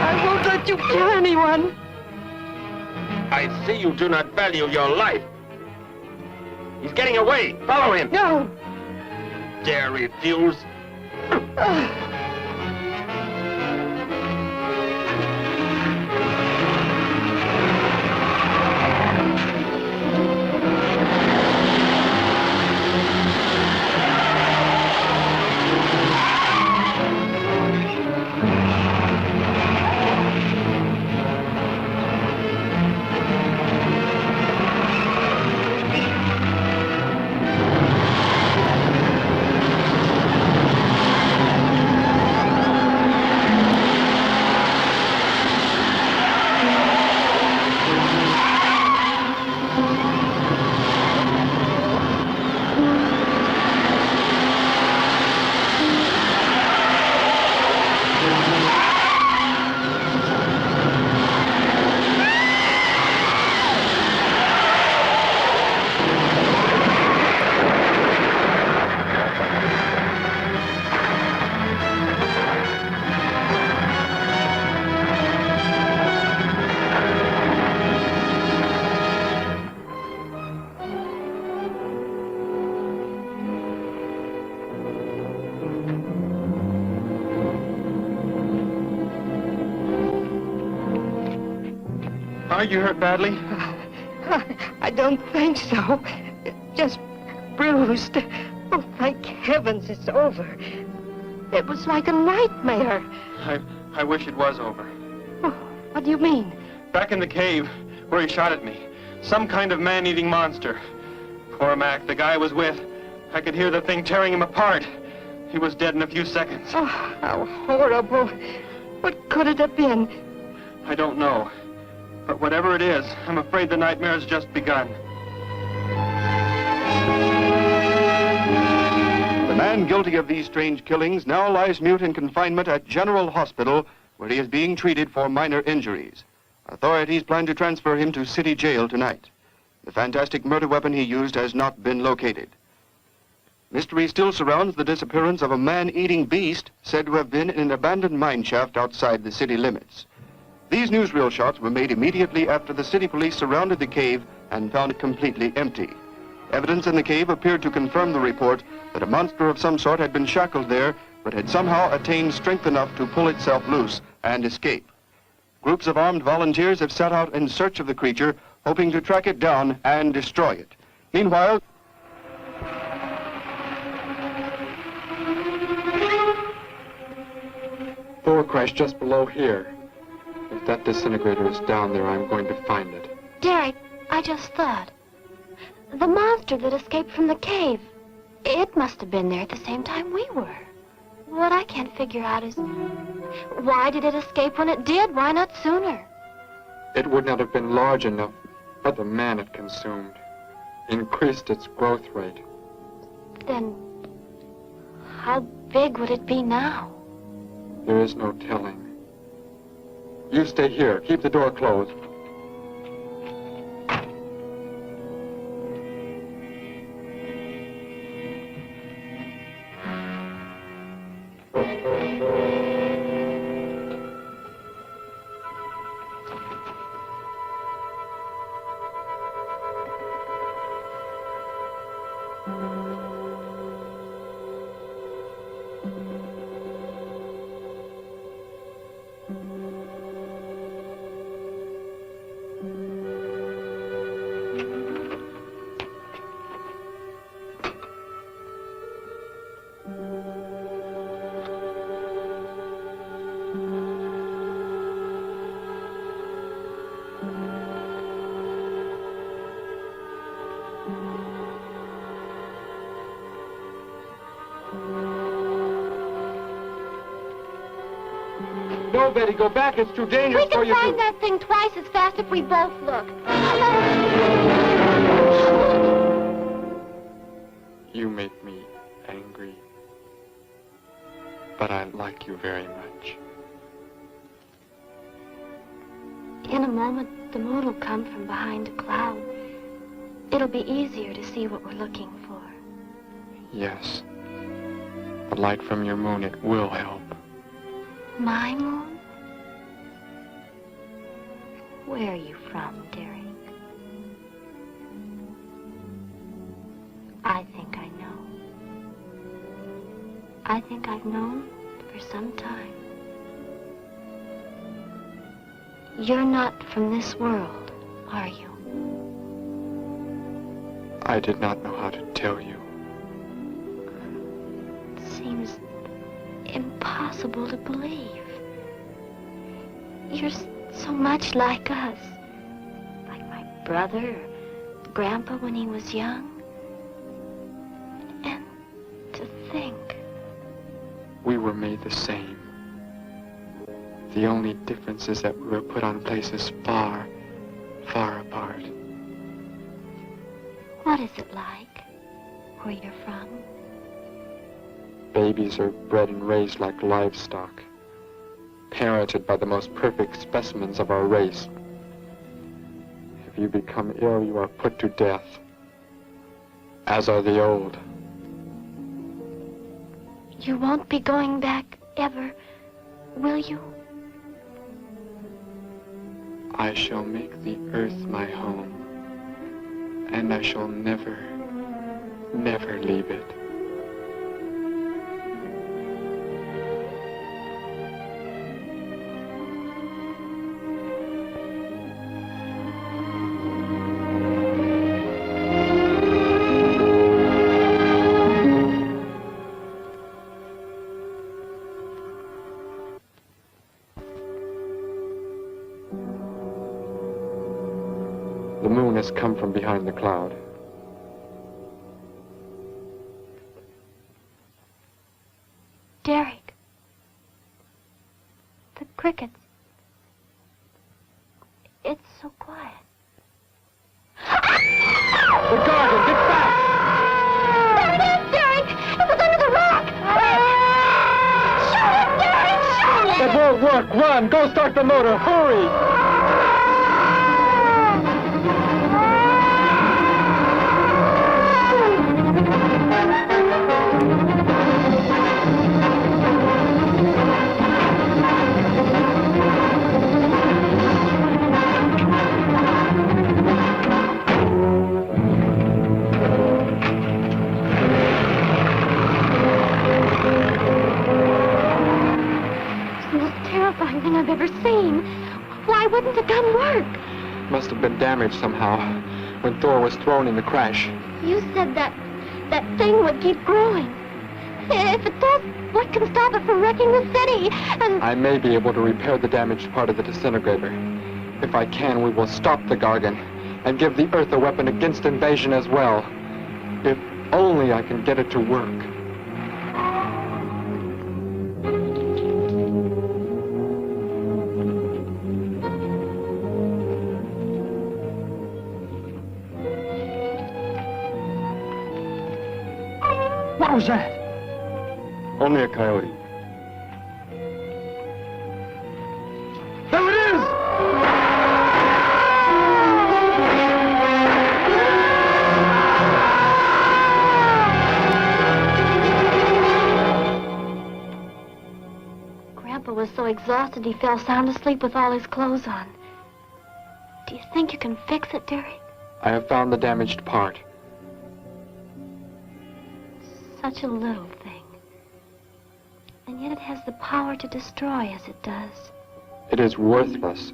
I won't let you kill anyone. I see you do not value your life. He's getting away. Follow him. No. Dare refuse? Are you hurt badly? I don't think so. Just bruised. Oh, thank heavens it's over. It was like a nightmare. I wish it was over. Oh, what do you mean? Back in the cave, where he shot at me. Some kind of man-eating monster. Poor Mac, the guy I was with. I could hear the thing tearing him apart. He was dead in a few seconds. Oh, how horrible. What could it have been? I don't know. But whatever it is, I'm afraid the nightmare's just begun. The man guilty of these strange killings now lies mute in confinement at General Hospital, where he is being treated for minor injuries. Authorities plan to transfer him to City Jail tonight. The fantastic murder weapon he used has not been located. Mystery still surrounds the disappearance of a man-eating beast said to have been in an abandoned mine shaft outside the city limits. These newsreel shots were made immediately after the city police surrounded the cave and found it completely empty. Evidence in the cave appeared to confirm the report that a monster of some sort had been shackled there, but had somehow attained strength enough to pull itself loose and escape. Groups of armed volunteers have set out in search of the creature, hoping to track it down and destroy it. Meanwhile, Thor crashed just below here. If that disintegrator is down there, I'm going to find it. Derek, I just thought. The monster that escaped from the cave. It must have been there at the same time we were. What I can't figure out is, why did it escape when it did? Why not sooner? It would not have been large enough, but the man it consumed increased its growth rate. Then, how big would it be now? There is no telling. You stay here. Keep the door closed. No, Betty, go back. It's too dangerous for you We can find that thing twice as fast if we both look. You make me angry, but I like you very much. In a moment, the moon will come from behind a cloud. It'll be easier to see what we're looking for. Yes. The light from your moon, it will help. My moon? Where are you from, Derek? I think I know. I think I've known for some time. You're not from this world, are you? I did not know how to tell you. It seems impossible to believe. You're so much like us. Like my brother or Grandpa when he was young. And to think. We were made the same. The only difference is that we were put on places far, far apart. What is it like where you're from? Babies are bred and raised like livestock, parented by the most perfect specimens of our race. If you become ill, you are put to death, as are the old. You won't be going back ever, will you? I shall make the earth my home, and I shall never, never leave it. The moon has come from behind the cloud. Derek. The crickets. It's so quiet. The garden, get back! There it is, Derek! It was under the rock! Shoot it, Derek! Shoot it! That won't work! Run! Go start the motor! Hurry! I've ever seen. Why wouldn't the gun work? Must have been damaged somehow when Thor was thrown in the crash. You said that thing would keep growing. If it does, what can stop it from wrecking the city? And I may be able to repair the damaged part of the disintegrator. If I can, we will stop the Gargan. and give the Earth a weapon against invasion as well. If only I can get it to work. What was that? Only a coyote. There it is! Grandpa was so exhausted he fell sound asleep with all his clothes on. Do you think you can fix it, Derek? I have found the damaged part. Such a little thing. And yet it has the power to destroy as it does. It is worthless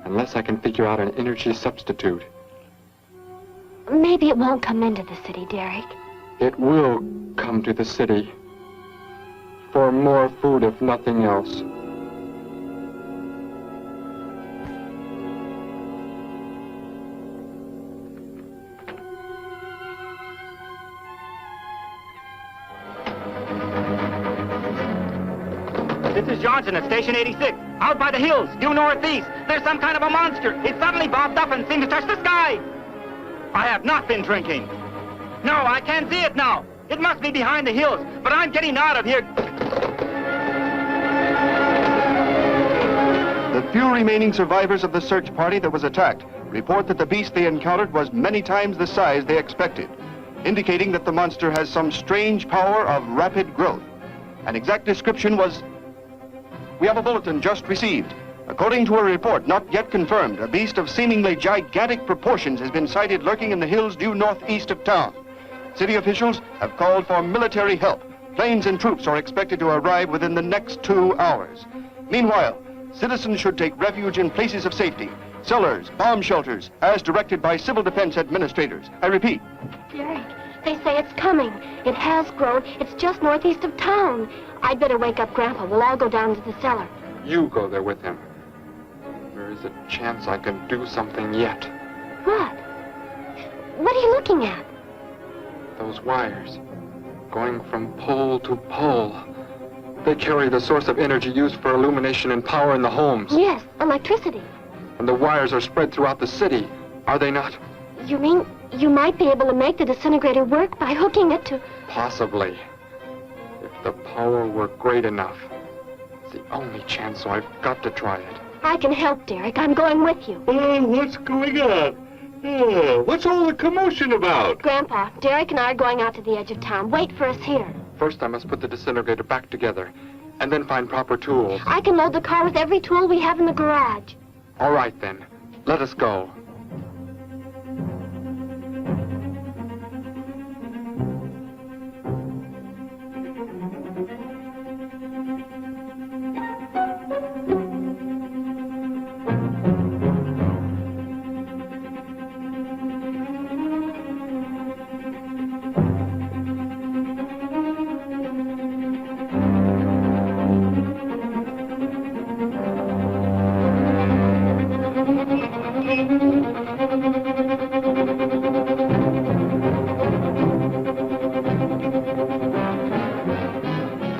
unless I can figure out an energy substitute. Maybe it won't come into the city, Derek. It will come to the city. For more food, if nothing else. This is Johnson at Station 86. Out by the hills, due northeast. There's some kind of a monster. It suddenly bobbed up and seemed to touch the sky. I have not been drinking. No, I can't see it now. It must be behind the hills, but I'm getting out of here. The few remaining survivors of the search party that was attacked report that the beast they encountered was many times the size they expected, indicating that the monster has some strange power of rapid growth. An exact description was... We have a bulletin just received. According to a report not yet confirmed, a beast of seemingly gigantic proportions has been sighted lurking in the hills due northeast of town. City officials have called for military help. Planes and troops are expected to arrive within the next 2 hours. Meanwhile, citizens should take refuge in places of safety, cellars, bomb shelters, as directed by civil defense administrators. I repeat. Derek, they say it's coming. It has grown. It's just northeast of town. I'd better wake up Grandpa. We'll all go down to the cellar. You go there with him. There is a chance I can do something yet. What? What are you looking at? Those wires, going from pole to pole. They carry the source of energy used for illumination and power in the homes. Yes, electricity. And the wires are spread throughout the city, are they not? You mean you might be able to make the disintegrator work by hooking it to... Possibly. If the power were great enough. It's the only chance, so I've got to try it. I can help, Derek. I'm going with you. What's going on? What's all the commotion about? Grandpa, Derek and I are going out to the edge of town. Wait for us here. First, I must put the disintegrator back together, and then find proper tools. I can load the car with every tool we have in the garage. All right, then. Let us go.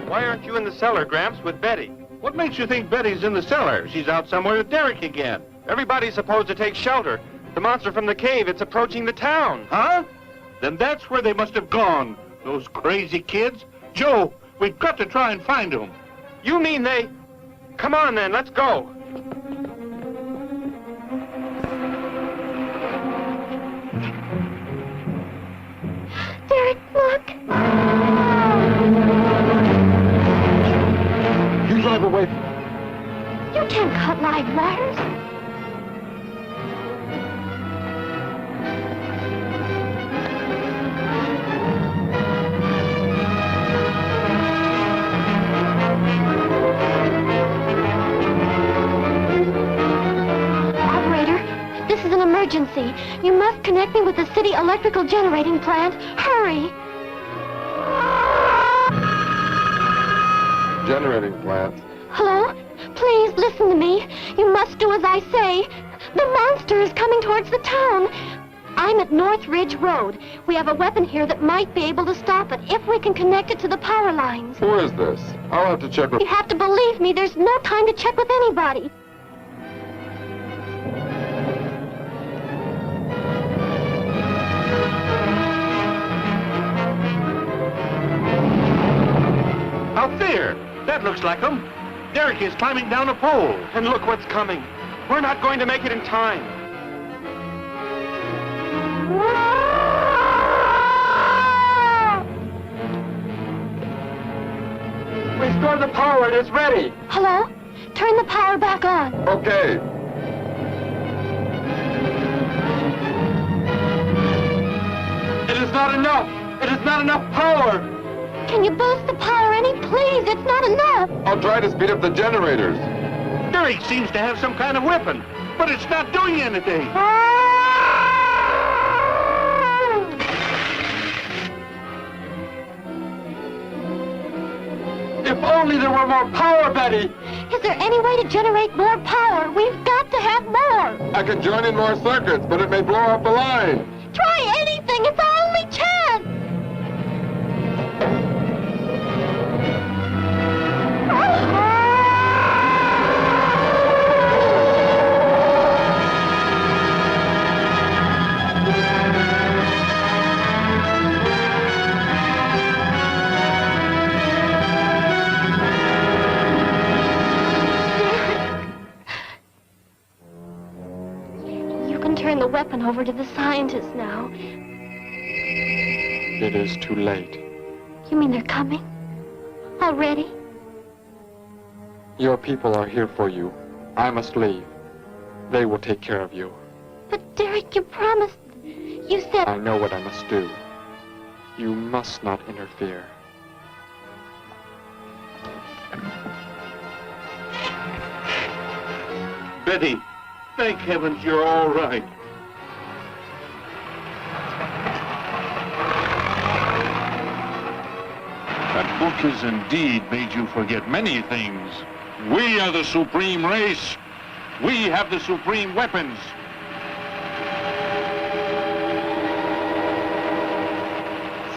Why aren't you in the cellar, Gramps, with Betty? What makes you think Betty's in the cellar? She's out somewhere with Derek again. Everybody's supposed to take shelter. The monster from the cave, it's approaching the town. Huh? Then that's where they must have gone. Those crazy kids. Joe, we've got to try and find them. You mean they... Come on, then, let's go. Derek, look! You drive away from You can't cut live wires. Operator, this is an emergency. You must connect me with the city electrical generating plant. Hurry! generating plant. Hello? Please listen to me. You must do as I say. The monster is coming towards the town. I'm at North Ridge Road. We have a weapon here that might be able to stop it if we can connect it to the power lines. Who is this? I'll have to check with... You have to believe me. There's no time to check with anybody. Out there! That looks like him. Derek is climbing down a pole. And look what's coming. We're not going to make it in time. Restore the power. It is ready. Hello? Turn the power back on. Okay. It is not enough. It is not enough power. Can you boost the power any? Please, it's not enough. I'll try to speed up the generators. Derek seems to have some kind of weapon, but it's not doing anything. If only there were more power, Betty. Is there any way to generate more power? We've got to have more. I can join in more circuits, but it may blow up the line. Try anything. It's our only chance. You can turn the weapon over to the scientists now. It is too late. You mean they're coming? Already? Your people are here for you. I must leave. They will take care of you. But Derek, you promised. You said... I know what I must do. You must not interfere. Betty, thank heavens you're all right. That book has indeed made you forget many things. We are the supreme race. We have the supreme weapons.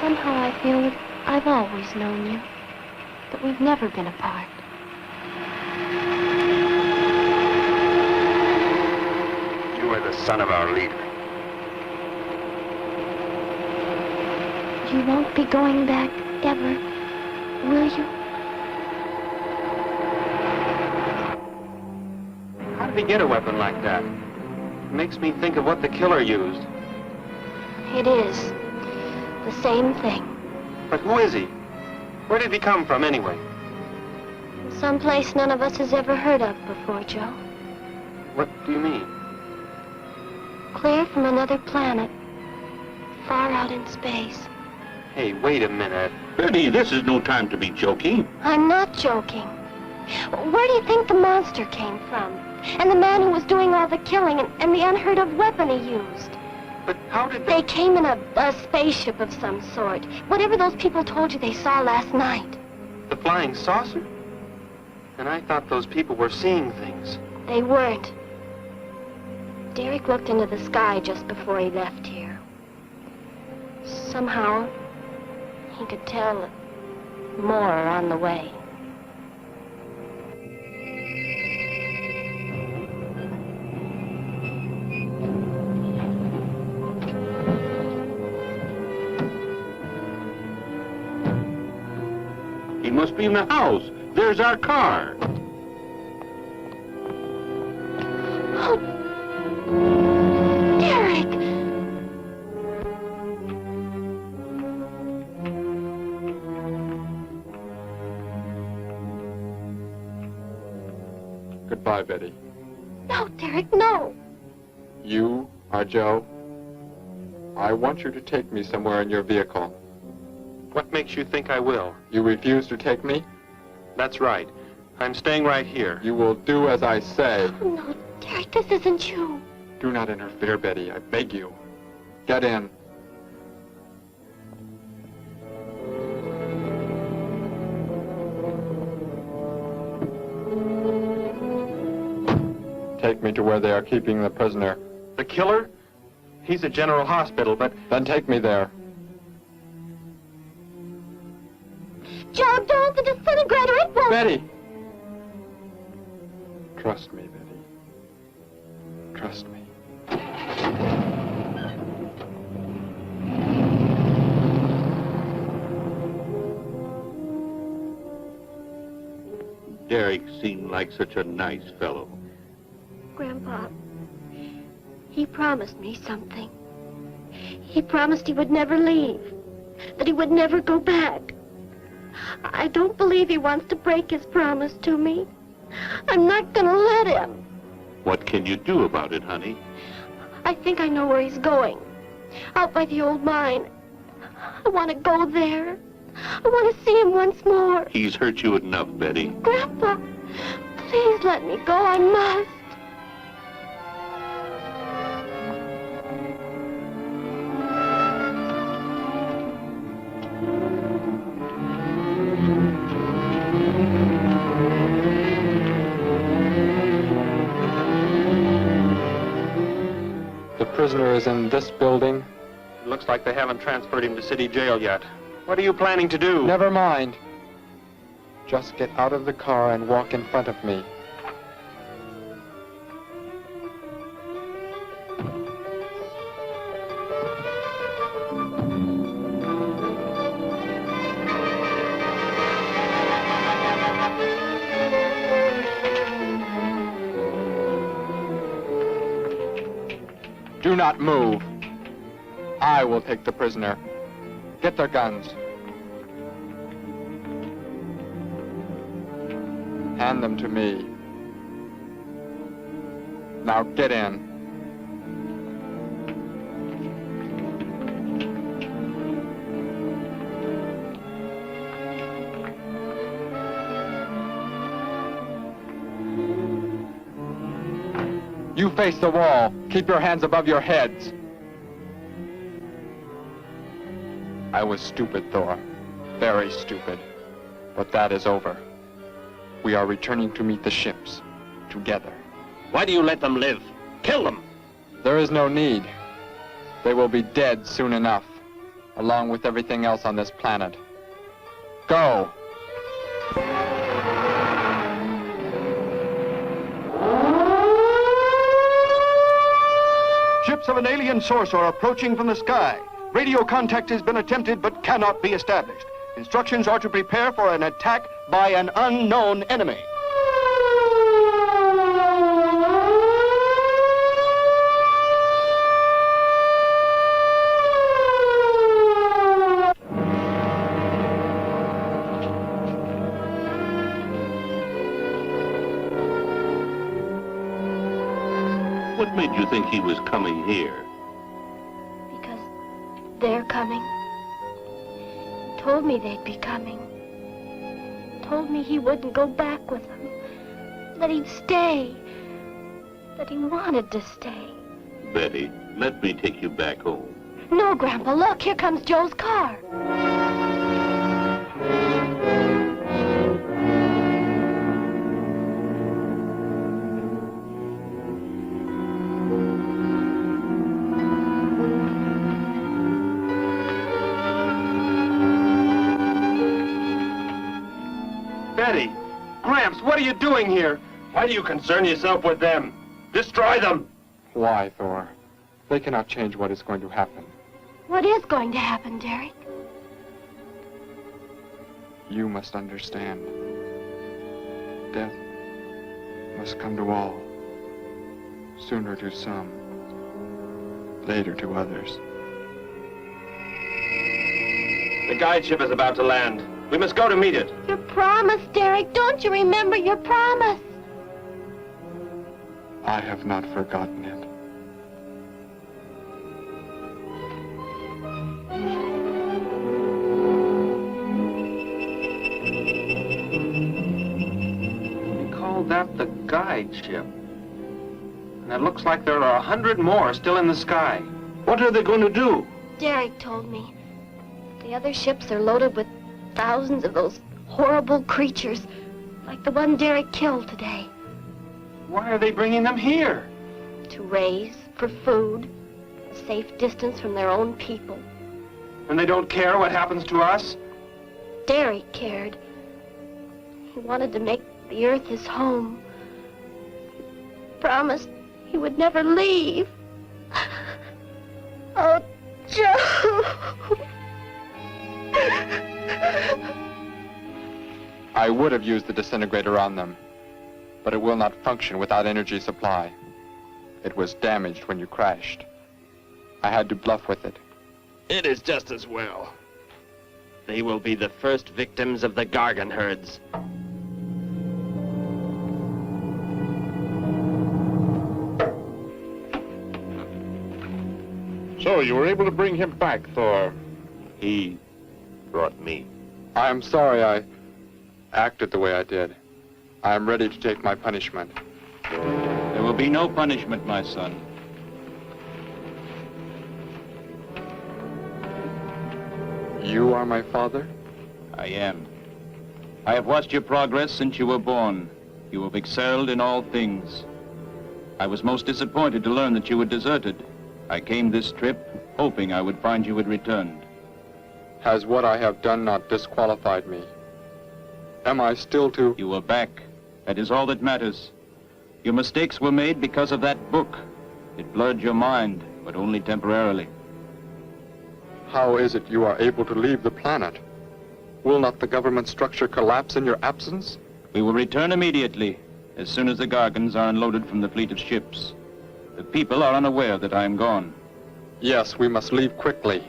Somehow I feel that I've always known you. That we've never been apart. You are the son of our leader. You won't be going back ever, will you? How did he get a weapon like that? It makes me think of what the killer used. It is. The same thing. But who is he? Where did he come from, anyway? Someplace none of us has ever heard of before, Joe. What do you mean? Clear from another planet. Far out in space. Hey, wait a minute. Betty, this is no time to be joking. I'm not joking. Where do you think the monster came from? And the man who was doing all the killing and the unheard of weapon he used? But how did they came in a spaceship of some sort. Whatever those people told you they saw last night. The flying saucer? And I thought those people were seeing things. They weren't. Derek looked into the sky just before he left here. Somehow, he could tell that more are on the way. He must be in the house. There's our car. Oh, Derek! Goodbye, Betty. No, Derek, no. You are Joe. I want you to take me somewhere in your vehicle. What makes you think I will? You refuse to take me? That's right. I'm staying right here. You will do as I say. Oh, no, Derek, this isn't you. Do not interfere, Betty. I beg you. Get in. Take me to where they are keeping the prisoner. The killer? He's at General Hospital, but... Then take me there. Joe, don't! The disintegrator, it won't... Betty! Trust me, Betty. Trust me. Derek seemed like such a nice fellow. Grandpa, he promised me something. He promised he would never leave, that he would never go back. I don't believe he wants to break his promise to me. I'm not gonna let him. What can you do about it, honey? I think I know where he's going. Out by the old mine. I want to go there. I want to see him once more. He's hurt you enough, Betty. Grandpa, please let me go. I must. The prisoner is in this building. It looks like they haven't transferred him to city jail yet. What are you planning to do? Never mind. Just get out of the car and walk in front of me. Do not move. I will take the prisoner. Get their guns. Hand them to me. Now get in. You face the wall. Keep your hands above your heads. I was stupid, Thor. Very stupid. But that is over. We are returning to meet the ships. Together. Why do you let them live? Kill them! There is no need. They will be dead soon enough, along with everything else on this planet. Go! Ships of an alien source are approaching from the sky. Radio contact has been attempted but cannot be established. Instructions are to prepare for an attack by an unknown enemy. What made you think he was coming here? Because they're coming. Told me they'd be coming. Told me he wouldn't go back with them. That he'd stay. That he wanted to stay. Betty, let me take you back home. No, Grandpa, look, here comes Joe's car. Betty! Gramps, what are you doing here? Why do you concern yourself with them? Destroy them! Why, Thor? They cannot change what is going to happen. What is going to happen, Derek? You must understand. Death must come to all. Sooner to some, later to others. The guide ship is about to land. We must go to meet it. Your promise, Derek. Don't you remember your promise? I have not forgotten it. We call that the guide ship. And it looks like there are 100 more still in the sky. What are they going to do? Derek told me. The other ships are loaded with thousands of those horrible creatures, like the one Derek killed today. Why are they bringing them here? To raise, for food, a safe distance from their own people. And they don't care what happens to us? Derek cared. He wanted to make the earth his home. He promised he would never leave. Oh, Joe! I would have used the disintegrator on them, but it will not function without energy supply. It was damaged when you crashed. I had to bluff with it. It is just as well. They will be the first victims of the Gargan herds. So, you were able to bring him back, Thor? He brought me. I am sorry I acted the way I did. I am ready to take my punishment. There will be no punishment, my son. You are my father? I am. I have watched your progress since you were born. You have excelled in all things. I was most disappointed to learn that you had deserted. I came this trip hoping I would find you had returned. Has what I have done not disqualified me? Am I still to... You are back. That is all that matters. Your mistakes were made because of that book. It blurred your mind, but only temporarily. How is it you are able to leave the planet? Will not the government structure collapse in your absence? We will return immediately, as soon as the Gargans are unloaded from the fleet of ships. The people are unaware that I am gone. Yes, we must leave quickly.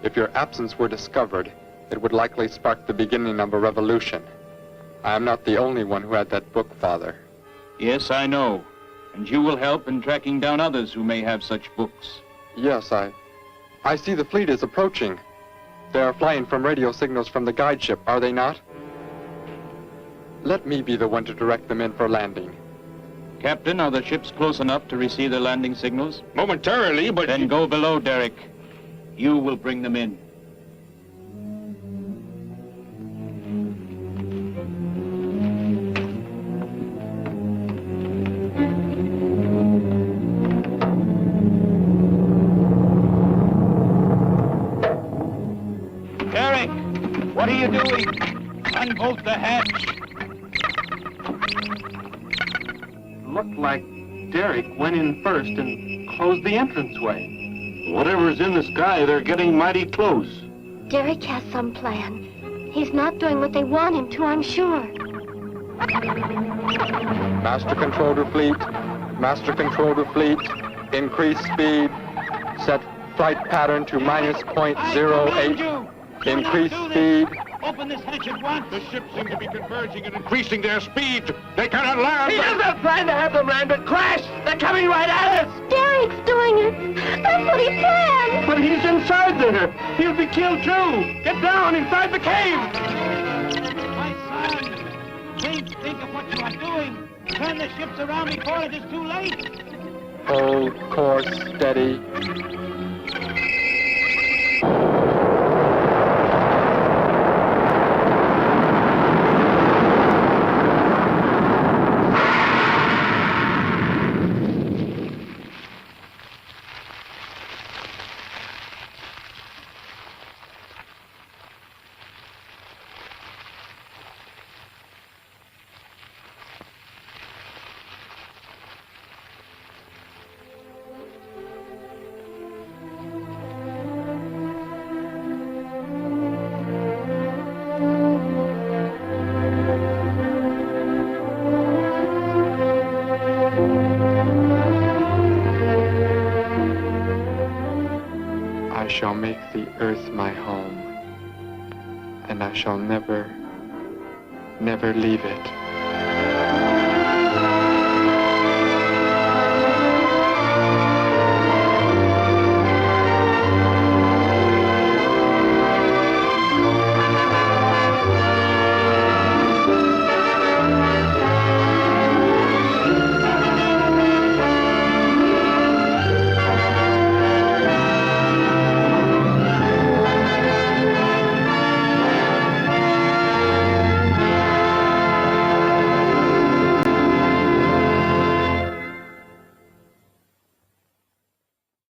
If your absence were discovered, it would likely spark the beginning of a revolution. I am not the only one who had that book, Father. Yes, I know. And you will help in tracking down others who may have such books. Yes, I see the fleet is approaching. They are flying from radio signals from the guide ship, are they not? Let me be the one to direct them in for landing. Captain, are the ships close enough to receive the landing signals? Momentarily, but... Then go below, Derek. You will bring them in. Derek, what are you doing? Unbolt the hatch. Looked like Derek went in first and closed the entranceway. Whatever's in the sky, they're getting mighty close. Derek has some plan. He's not doing what they want him to, I'm sure. Master control to fleet. Master control to fleet. Increase speed. Set flight pattern to -0.08. Increase speed. Open this hatch at once. The ships seem to be converging and increasing their speed. They cannot land. He is not trying to have them land, but crash! They're coming right at us! Derek's doing it. That's what he planned. But he's inside there. He'll be killed too. Get down inside the cave. My son, think of what you are doing. Turn the ships around before it is too late. Hold course steady. I shall make the earth my home, and I shall never leave it.